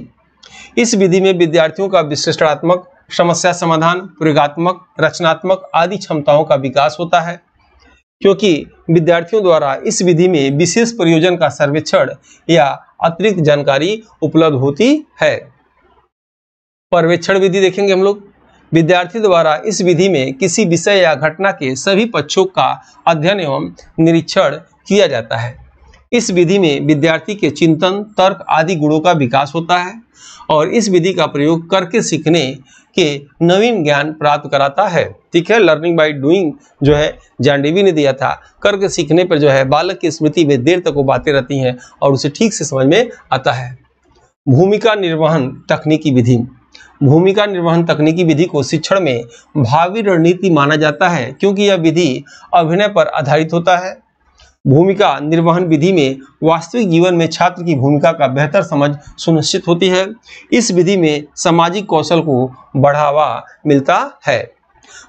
इस विधि में विद्यार्थियों का विश्लेषणात्मक, समस्या समाधान, प्रयोगात्मक, रचनात्मक आदि क्षमताओं का विकास होता है, क्योंकि विद्यार्थियों द्वारा इस विधि में विशेष प्रयोजन का सर्वेक्षण या अतिरिक्त जानकारी उपलब्ध होती है। पर्यवेक्षण विधि देखेंगे हम लोग। विद्यार्थी द्वारा इस विधि में किसी विषय या घटना के सभी पक्षों का अध्ययन एवं निरीक्षण किया जाता है। इस विधि में विद्यार्थी के चिंतन, तर्क आदि गुणों का विकास होता है और इस विधि का प्रयोग करके सीखने के नवीन ज्ञान प्राप्त कराता है। ठीक है, लर्निंग बाय डूइंग जो है जॉन डेवी ने दिया था। करके सीखने पर जो है बालक की स्मृति में देर तक वो बातें रहती हैं और उसे ठीक से समझ में आता है। भूमिका निर्वहन तकनीकी विधि। भूमिका निर्वहन तकनीकी विधि को शिक्षण में भावी रणनीति माना जाता है, क्योंकि यह विधि अभिनय पर आधारित होता है। भूमिका निर्वहन विधि में वास्तविक जीवन में छात्र की भूमिका का बेहतर समझ सुनिश्चित होती है। इस विधि में सामाजिक कौशल को बढ़ावा मिलता है।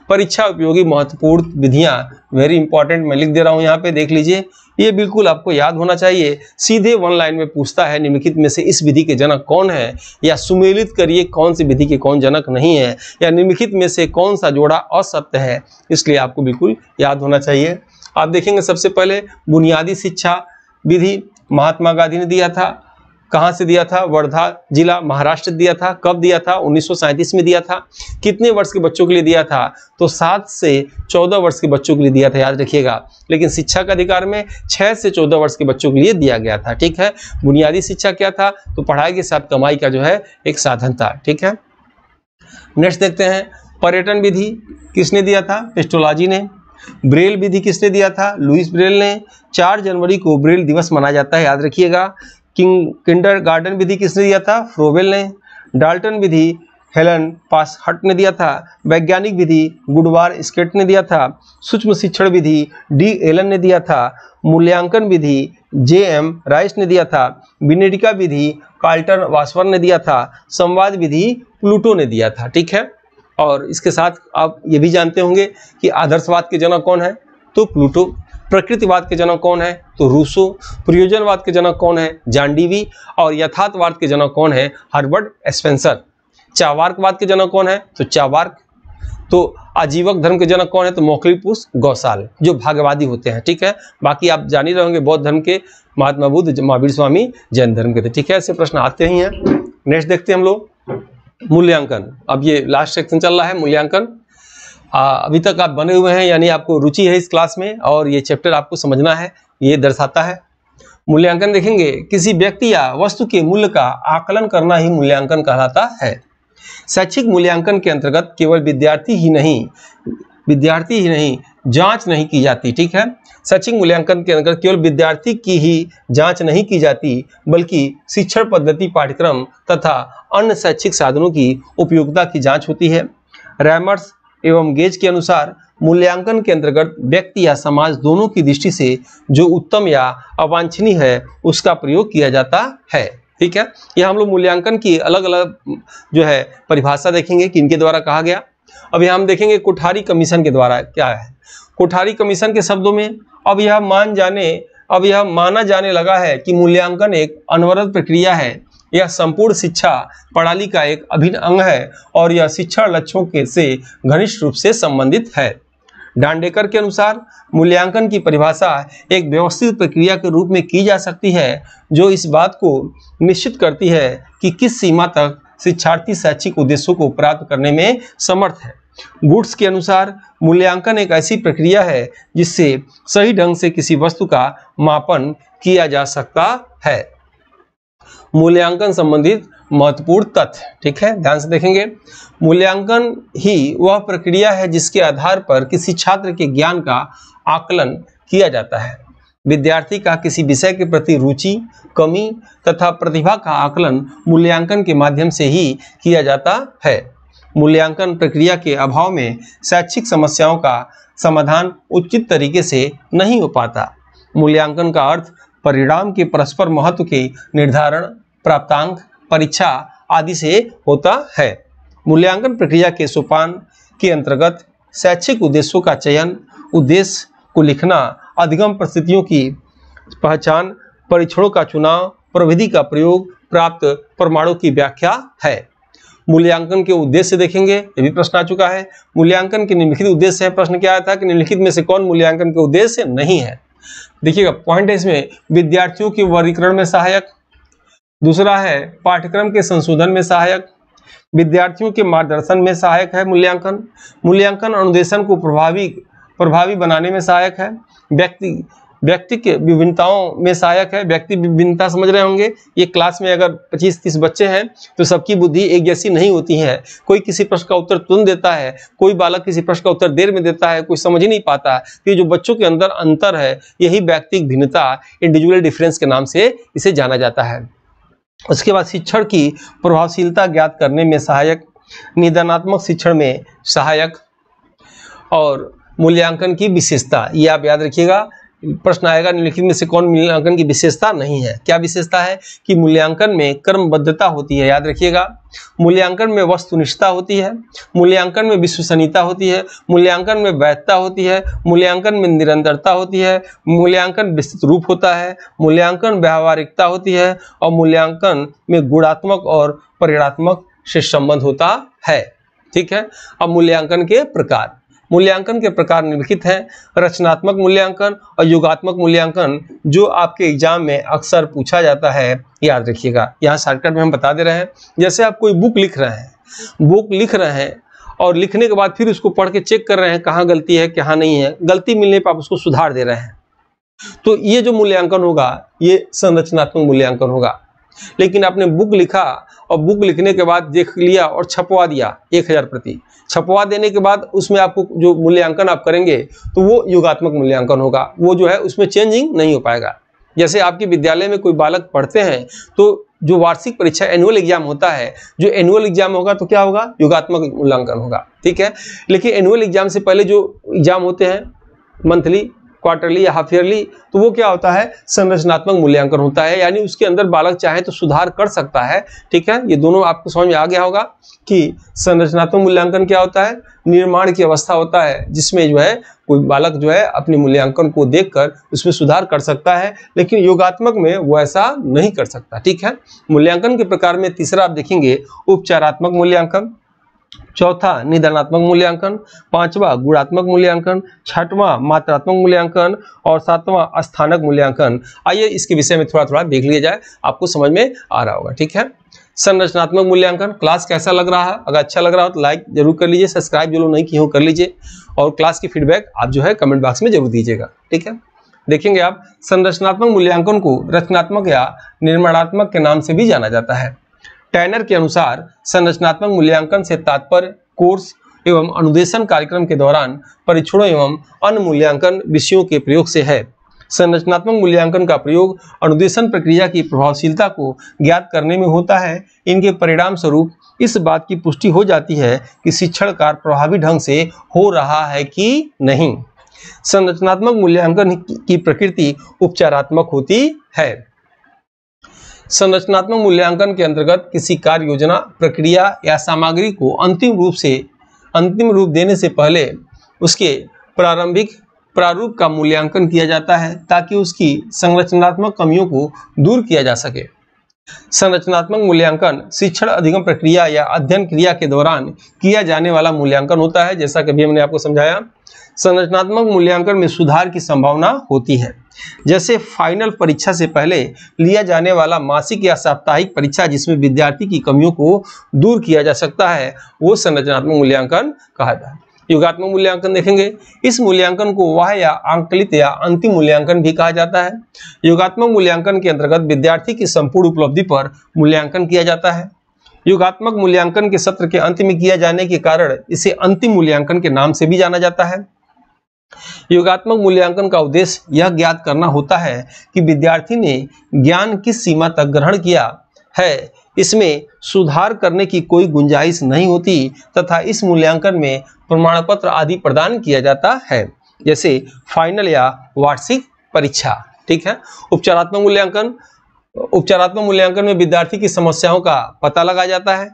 परीक्षा उपयोगी महत्वपूर्ण विधियां, वेरी इंपॉर्टेंट, मैं लिख दे रहा हूं यहाँ पे, देख लीजिए। ये बिल्कुल आपको याद होना चाहिए। सीधे 1 लाइन में पूछता है निम्नलिखित में से इस विधि के जनक कौन है, या सुमेलित करिए कौन सी विधि के कौन जनक नहीं है, या निम्नलिखित में से कौन सा जोड़ा असत्य है। इसलिए आपको बिल्कुल याद होना चाहिए। आप देखेंगे सबसे पहले बुनियादी शिक्षा विधि महात्मा गांधी ने दिया था। कहाँ से दिया था? वर्धा जिला महाराष्ट्र दिया था। कब दिया था? 1937 में दिया था। कितने वर्ष के बच्चों के लिए दिया था? तो 7 से 14 वर्ष के बच्चों के लिए दिया था, याद रखिएगा। लेकिन शिक्षा का अधिकार में 6 से 14 वर्ष के बच्चों के लिए दिया गया था। ठीक है, बुनियादी शिक्षा क्या था? तो पढ़ाई के साथ कमाई का जो है एक साधन था। ठीक है, नेक्स्ट देखते हैं पर्यटन विधि किसने दिया था? पेस्टोलॉजी ने। ब्रेल विधि किसने दिया था? लुइस ब्रेल ने। 4 जनवरी को ब्रेल दिवस मनाया जाता है, याद रखिएगा। किंडरगार्टन विधि किसने दिया था? फ्रोबेल ने। डाल्टन विधि हेलन पासहट ने दिया था। वैज्ञानिक विधि गुडवार स्केट ने दिया था। सूक्ष्म शिक्षण विधि डी एलन ने दिया था। मूल्यांकन विधि जे.एम. राइस ने दिया था। विनेडिका विधि कार्ल्टन वासवर ने दिया था। संवाद विधि प्लूटो ने दिया था। ठीक है, और इसके साथ आप ये भी जानते होंगे कि आदर्शवाद के जनक कौन है? तो प्लूटो। प्रकृतिवाद के जनक कौन है? तो रूसो। प्रयोजनवाद के जनक कौन है? John Dewey. और यथार्थवाद के जनक कौन है? Herbert Spencer. चार्वाकवाद के जनक कौन है? तो चार्वाक। तो आजीवक धर्म के जनक कौन है? तो मौखलिपुस गौसाल, जो भाग्यवादी होते हैं। ठीक है, बाकी आप जान ही रहोगे बौद्ध धर्म के महात्मा बुद्ध, महावीर स्वामी जैन धर्म के थे। ठीक है, ऐसे प्रश्न आते ही हैं। नेक्स्ट देखते हैं हम लोग मूल्यांकन। अब ये लास्ट सेक्शन चल रहा है मूल्यांकन। अभी तक आप बने हुए हैं, यानी आपको रुचि है इस क्लास में और ये चैप्टर आपको समझना है, ये दर्शाता है। मूल्यांकन देखेंगे, किसी व्यक्ति या वस्तु के मूल्य का आकलन करना ही मूल्यांकन कहलाता है। शैक्षिक मूल्यांकन के अंतर्गत केवल विद्यार्थी ही नहीं जांच नहीं की जाती। ठीक है, शैक्षिक मूल्यांकन के अंतर्गत केवल विद्यार्थी की ही जांच नहीं की जाती, बल्कि शिक्षण पद्धति, पाठ्यक्रम तथा अन्य शैक्षिक साधनों की उपयोगिता की जांच होती है। रैमर्स एवं गेज के अनुसार मूल्यांकन के अंतर्गत व्यक्ति या समाज दोनों की दृष्टि से जो उत्तम या अवांछनीय है उसका प्रयोग किया जाता है। ठीक है, ये हम लोग मूल्यांकन की अलग अलग जो है परिभाषा देखेंगे कि इनके द्वारा कहा गया। अभी हम देखेंगे कोठारी कमीशन के द्वारा क्या है। कोठारी कमीशन के शब्दों में अब यह माना जाने लगा है कि मूल्यांकन एक अनवरत प्रक्रिया है। यह संपूर्ण शिक्षा प्रणाली का एक अभिन्न अंग है और यह शिक्षण लक्ष्यों के से घनिष्ठ रूप से संबंधित है। डांडेकर के अनुसार मूल्यांकन की परिभाषा एक व्यवस्थित प्रक्रिया के रूप में की जा सकती है जो इस बात को निश्चित करती है कि किस सीमा तक शिक्षार्थी शैक्षिक उद्देश्यों को प्राप्त करने में समर्थ है। गुड्स के अनुसार मूल्यांकन एक ऐसी प्रक्रिया है जिससे सही ढंग से किसी वस्तु का मापन किया जा सकता है। मूल्यांकन संबंधित महत्वपूर्ण तथ्य, ठीक है, ध्यान से देखेंगे। मूल्यांकन ही वह प्रक्रिया है जिसके आधार पर किसी छात्र के ज्ञान का आकलन किया जाता है। विद्यार्थी का किसी विषय के प्रति रुचि, कमी तथा प्रतिभा का आकलन मूल्यांकन के माध्यम से ही किया जाता है। मूल्यांकन प्रक्रिया के अभाव में शैक्षिक समस्याओं का समाधान उचित तरीके से नहीं हो पाता। मूल्यांकन का अर्थ परिणाम के परस्पर महत्व के निर्धारण, प्राप्तांक, परीक्षा आदि से होता है। मूल्यांकन प्रक्रिया के सोपान के अंतर्गत शैक्षिक उद्देश्यों का चयन, उद्देश्य को लिखना, अधिगम परिस्थितियों की पहचान, परीक्षणों का चुनाव, प्रविधि का प्रयोग, प्राप्त प्रमाणों की व्याख्या है। मूल्यांकन के उद्देश्य देखेंगे, ये भी प्रश्न आ चुका है। मूल्यांकन के निम्नलिखित उद्देश्य है। प्रश्न क्या आया था कि निम्नलिखित में से कौन मूल्यांकन के उद्देश्य नहीं है। देखिएगा, पॉइंट है इसमें विद्यार्थियों के वर्गीकरण में सहायक, दूसरा है पाठ्यक्रम के संशोधन में सहायक, विद्यार्थियों के मार्गदर्शन में सहायक है मूल्यांकन, मूल्यांकन अनुदेशन को प्रभावी बनाने में सहायक है, व्यक्ति के विभिन्नताओं में सहायक है। व्यक्ति विभिन्नता समझ रहे होंगे, ये क्लास में अगर 25-30 बच्चे हैं तो सबकी बुद्धि एक जैसी नहीं होती है। कोई किसी प्रश्न का उत्तर तुरंत देता है, कोई बालक किसी प्रश्न का उत्तर देर में देता है, कोई समझ ही नहीं पाता। ये जो बच्चों के अंदर अंतर है, यही व्यक्तिगत भिन्नता, इंडिविजुअल डिफरेंस के नाम से इसे जाना जाता है। उसके बाद शिक्षण की प्रभावशीलता ज्ञात करने में सहायक, निदानात्मक शिक्षण में सहायक और मूल्यांकन की विशेषता। ये आप याद रखिएगा, प्रश्न आएगा निम्नलिखित में से कौन मूल्यांकन की विशेषता नहीं है। क्या विशेषता है कि मूल्यांकन में क्रमबद्धता होती है, याद रखिएगा। मूल्यांकन में वस्तुनिष्ठता होती है, मूल्यांकन में विश्वसनीयता होती है, मूल्यांकन में वैधता होती है, मूल्यांकन में निरंतरता होती है, मूल्यांकन विस्तृत रूप होता है, मूल्यांकन व्यावहारिकता होती है और मूल्यांकन में गुणात्मक और परिणात्मक से संबंध होता है। ठीक है, अब मूल्यांकन के प्रकार। मूल्यांकन के प्रकार निम्नलिखित हैं। रचनात्मक मूल्यांकन और योगात्मक मूल्यांकन, जो आपके एग्जाम में अक्सर पूछा जाता है, याद रखिएगा। यहाँ शॉर्टकट में हम बता दे रहे हैं। जैसे आप कोई बुक लिख रहे हैं और लिखने के बाद फिर उसको पढ़ के चेक कर रहे हैं कहाँ गलती है कहाँ नहीं है, गलती मिलने पर आप उसको सुधार दे रहे हैं, तो ये जो मूल्यांकन होगा ये संरचनात्मक मूल्यांकन होगा। लेकिन आपने बुक लिखा और बुक लिखने के बाद देख लिया और छपवा दिया 1000 प्रति, छपवा देने के बाद उसमें आपको जो मूल्यांकन आप करेंगे तो वो योगात्मक मूल्यांकन होगा। वो जो है उसमें चेंजिंग नहीं हो पाएगा। जैसे आपके विद्यालय में कोई बालक पढ़ते हैं तो जो वार्षिक परीक्षा एनुअल एग्जाम होता है, जो एनुअल एग्जाम होगा तो क्या होगा, योगात्मक मूल्यांकन होगा। ठीक है, लेकिन एनुअल एग्जाम से पहले जो एग्जाम होते हैं मंथली, क्वार्टरली या हाफ ईयरली, तो वो क्या होता है, संरचनात्मक मूल्यांकन होता है। यानी उसके अंदर बालक चाहे तो सुधार कर सकता है। ठीक है, ये दोनों आपको समझ में आ गया होगा कि संरचनात्मक मूल्यांकन क्या होता है, निर्माण की अवस्था होता है जिसमें जो है कोई बालक जो है अपने मूल्यांकन को देखकर उसमें सुधार कर सकता है, लेकिन योगात्मक में वो ऐसा नहीं कर सकता। ठीक है, मूल्यांकन के प्रकार में तीसरा आप देखेंगे उपचारात्मक मूल्यांकन, चौथा निदानात्मक मूल्यांकन, पांचवा गुणात्मक मूल्यांकन, छठवां मात्रात्मक मूल्यांकन और सातवां स्थानक मूल्यांकन। आइए इसके विषय में थोड़ा थोड़ा देख लिया जाए, आपको समझ में आ रहा होगा। ठीक है, संरचनात्मक मूल्यांकन, क्लास कैसा लग रहा है, अगर अच्छा लग रहा हो तो लाइक जरूर कर लीजिए, सब्सक्राइब जो लोग नहीं किए हो कर लीजिए और क्लास की फीडबैक आप जो है कमेंट बॉक्स में जरूर दीजिएगा। ठीक है, देखेंगे आप संरचनात्मक मूल्यांकन को रचनात्मक या निर्माणात्मक के नाम से भी जाना जाता है। टैनर के अनुसार संरचनात्मक मूल्यांकन से तात्पर्य कोर्स एवं अनुदेशन कार्यक्रम के दौरान परीक्षणों एवं अन्य मूल्यांकन विषयों के प्रयोग से है। संरचनात्मक मूल्यांकन का प्रयोग अनुदेशन प्रक्रिया की प्रभावशीलता को ज्ञात करने में होता है। इनके परिणाम स्वरूप इस बात की पुष्टि हो जाती है कि शिक्षण कार्य प्रभावी ढंग से हो रहा है कि नहीं। संरचनात्मक मूल्यांकन की प्रकृति उपचारात्मक होती है। संरचनात्मक मूल्यांकन के अंतर्गत किसी कार्य योजना, प्रक्रिया या सामग्री को अंतिम रूप देने से पहले उसके प्रारंभिक प्रारूप का मूल्यांकन किया जाता है ताकि उसकी संरचनात्मक कमियों को दूर किया जा सके। संरचनात्मक मूल्यांकन शिक्षण अधिगम प्रक्रिया या अध्ययन क्रिया के दौरान किया जाने वाला मूल्यांकन होता है। जैसा कि अभी हमने आपको समझाया, संरचनात्मक मूल्यांकन में सुधार की संभावना होती है। जैसे फाइनल परीक्षा से पहले लिया जाने वाला मासिक या साप्ताहिक परीक्षा जिसमें विद्यार्थी की कमियों को दूर किया जा सकता है, वो संरचनात्मक मूल्यांकन कहलाता है। योगात्मक मूल्यांकन देखेंगे, इस मूल्यांकन को वाह या आंकलित या अंतिम मूल्यांकन भी कहा जाता है। योगात्मक मूल्यांकन के अंतर्गत विद्यार्थी की संपूर्ण उपलब्धि पर मूल्यांकन किया जाता है। योगात्मक मूल्यांकन के सत्र के अंत में किया जाने के कारण इसे अंतिम मूल्यांकन के नाम से भी जाना जाता है। योगात्मक मूल्यांकन का उद्देश्य यह ज्ञात करना होता है कि विद्यार्थी ने ज्ञान किस सीमा तक ग्रहण किया है, इसमें सुधार करने की कोई गुंजाइश नहीं होती तथा इस मूल्यांकन में प्रमाण पत्र आदि प्रदान किया जाता है, जैसे फाइनल या वार्षिक परीक्षा। ठीक है। उपचारात्मक मूल्यांकन में विद्यार्थी की समस्याओं का पता लगाया जाता है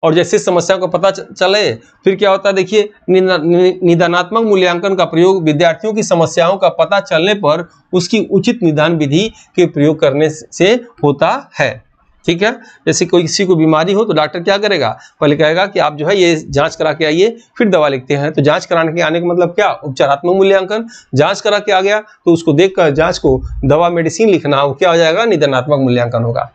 और जैसे समस्याओं का पता चले फिर क्या होता है, देखिए निदानात्मक मूल्यांकन का प्रयोग विद्यार्थियों की समस्याओं का पता चलने पर उसकी उचित निदान विधि के प्रयोग करने से होता है। ठीक है। जैसे कोई किसी को बीमारी हो तो डॉक्टर क्या करेगा, पहले कहेगा कि आप जो है ये जांच करा के आइए, फिर दवा लिखते हैं। तो जांच कराने के आने का मतलब क्या, उपचारात्मक मूल्यांकन। जांच करा के आ गया तो उसको देखकर जांच को दवा मेडिसिन लिखना, वो क्या हो जाएगा, निदानात्मक मूल्यांकन होगा।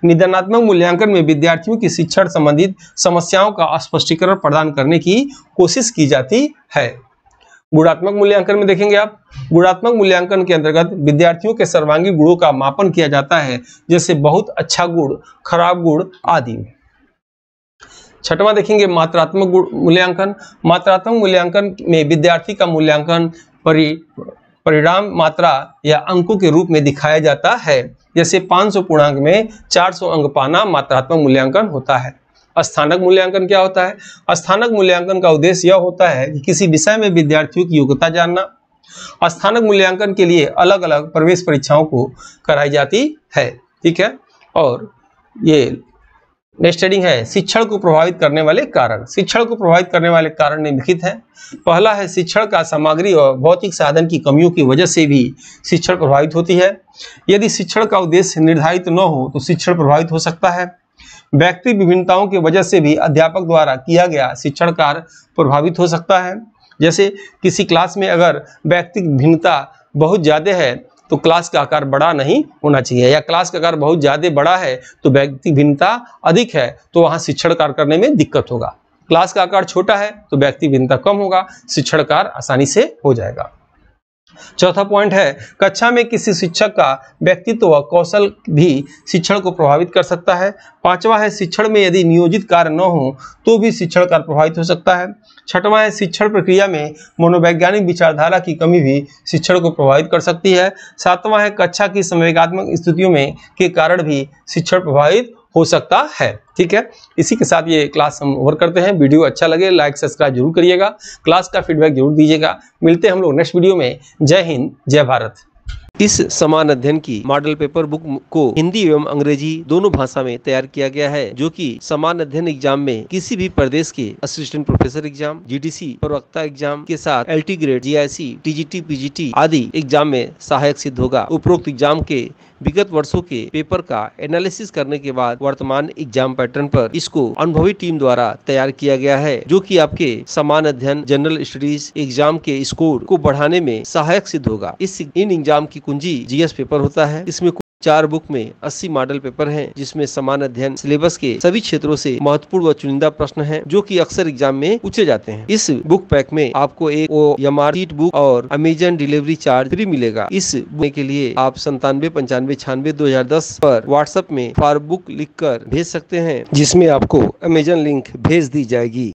निदानात्मक मूल्यांकन में विद्यार्थियों की शिक्षण संबंधित समस्याओं का स्पष्टीकरण प्रदान करने की कोशिश की जाती है। गुणात्मक मूल्यांकन में देखेंगे आप, गुणात्मक मूल्यांकन के अंतर्गत विद्यार्थियों के सर्वांगीण गुणों का मापन किया जाता है, जैसे बहुत अच्छा गुण, खराब गुण आदि। छठवां देखेंगे मात्रात्मक मूल्यांकन। मात्रात्मक मूल्यांकन में विद्यार्थी का मूल्यांकन परिणाम मात्रा या अंकों के रूप में दिखाया जाता है, जैसे 500 पूर्णांक में 400 अंक पाना मात्रात्मक मूल्यांकन होता है। स्थानक मूल्यांकन क्या होता है, स्थानक मूल्यांकन का उद्देश्य यह होता है कि किसी विषय में विद्यार्थियों की योग्यता जानना। स्थानक मूल्यांकन के लिए अलग अलग प्रवेश परीक्षाओं को कराई जाती है। ठीक है। और ये नेक्स्ट हेडिंग है शिक्षण को प्रभावित करने वाले कारण। शिक्षण को प्रभावित करने वाले कारण निम्नलिखित हैं। पहला है शिक्षण का सामग्री और भौतिक साधन की कमियों की वजह से भी शिक्षण प्रभावित होती है। यदि शिक्षण का उद्देश्य निर्धारित न हो तो शिक्षण प्रभावित हो सकता है। व्यक्ति विभिन्नताओं की वजह से भी अध्यापक द्वारा किया गया शिक्षण कार्य प्रभावित हो सकता है। जैसे किसी क्लास में अगर व्यक्ति भिन्नता बहुत ज्यादा है तो क्लास का आकार बड़ा नहीं होना चाहिए, या क्लास का आकार बहुत ज्यादा बड़ा है तो व्यक्ति भिन्नता अधिक है तो वहां शिक्षण कार्य करने में दिक्कत होगा। क्लास का आकार छोटा है तो व्यक्ति भिन्नता कम होगा, शिक्षण कार्य आसानी से हो जाएगा। चौथा पॉइंट है कक्षा में किसी शिक्षक का व्यक्तित्व व कौशल भी शिक्षण को प्रभावित कर सकता है। पांचवा है शिक्षण में यदि नियोजित कार्य न हो तो भी शिक्षण कार्य प्रभावित हो सकता है। छठवां है शिक्षण प्रक्रिया में मनोवैज्ञानिक विचारधारा की कमी भी शिक्षण को प्रभावित कर सकती है। सातवां है कक्षा की संवेगात्मक स्थितियों में के कारण भी शिक्षण प्रभावित हो सकता है। ठीक है। इसी के साथ ये क्लास हम ओवर करते हैं। वीडियो अच्छा लगे लाइक सब्सक्राइब जरूर करिएगा, क्लास का फीडबैक जरूर दीजिएगा। मिलते हैं हम लोग नेक्स्ट वीडियो में। जय हिंद, जय भारत। इस समान अध्ययन की मॉडल पेपर बुक को हिंदी एवं अंग्रेजी दोनों भाषा में तैयार किया गया है, जो कि समान अध्ययन एग्जाम में किसी भी प्रदेश के असिस्टेंट प्रोफेसर एग्जाम, जीडीसी, प्रवक्ता एग्जाम के साथ LT grade, GIC, TGT, PGT आदि एग्जाम में सहायक सिद्ध होगा। उपरोक्त एग्जाम के विगत वर्षों के पेपर का एनालिसिस करने के बाद वर्तमान एग्जाम पैटर्न पर इसको अनुभवी टीम द्वारा तैयार किया गया है, जो कि आपके समान अध्ययन जनरल स्टडीज एग्जाम के स्कोर को बढ़ाने में सहायक सिद्ध होगा। इन एग्जाम की कुंजी जीएस पेपर होता है। इसमें 4 बुक में 80 मॉडल पेपर हैं, जिसमें समान अध्ययन सिलेबस के सभी क्षेत्रों से महत्वपूर्ण व चुनिंदा प्रश्न हैं, जो कि अक्सर एग्जाम में पूछे जाते हैं। इस बुक पैक में आपको एक OMR शीट बुक और अमेजन डिलीवरी चार्ज फ्री मिलेगा। इस बुक के लिए आप 9795962010 पर व्हाट्सएप में फॉर बुक लिखकर भेज सकते हैं, जिसमें आपको अमेजन लिंक भेज दी जाएगी।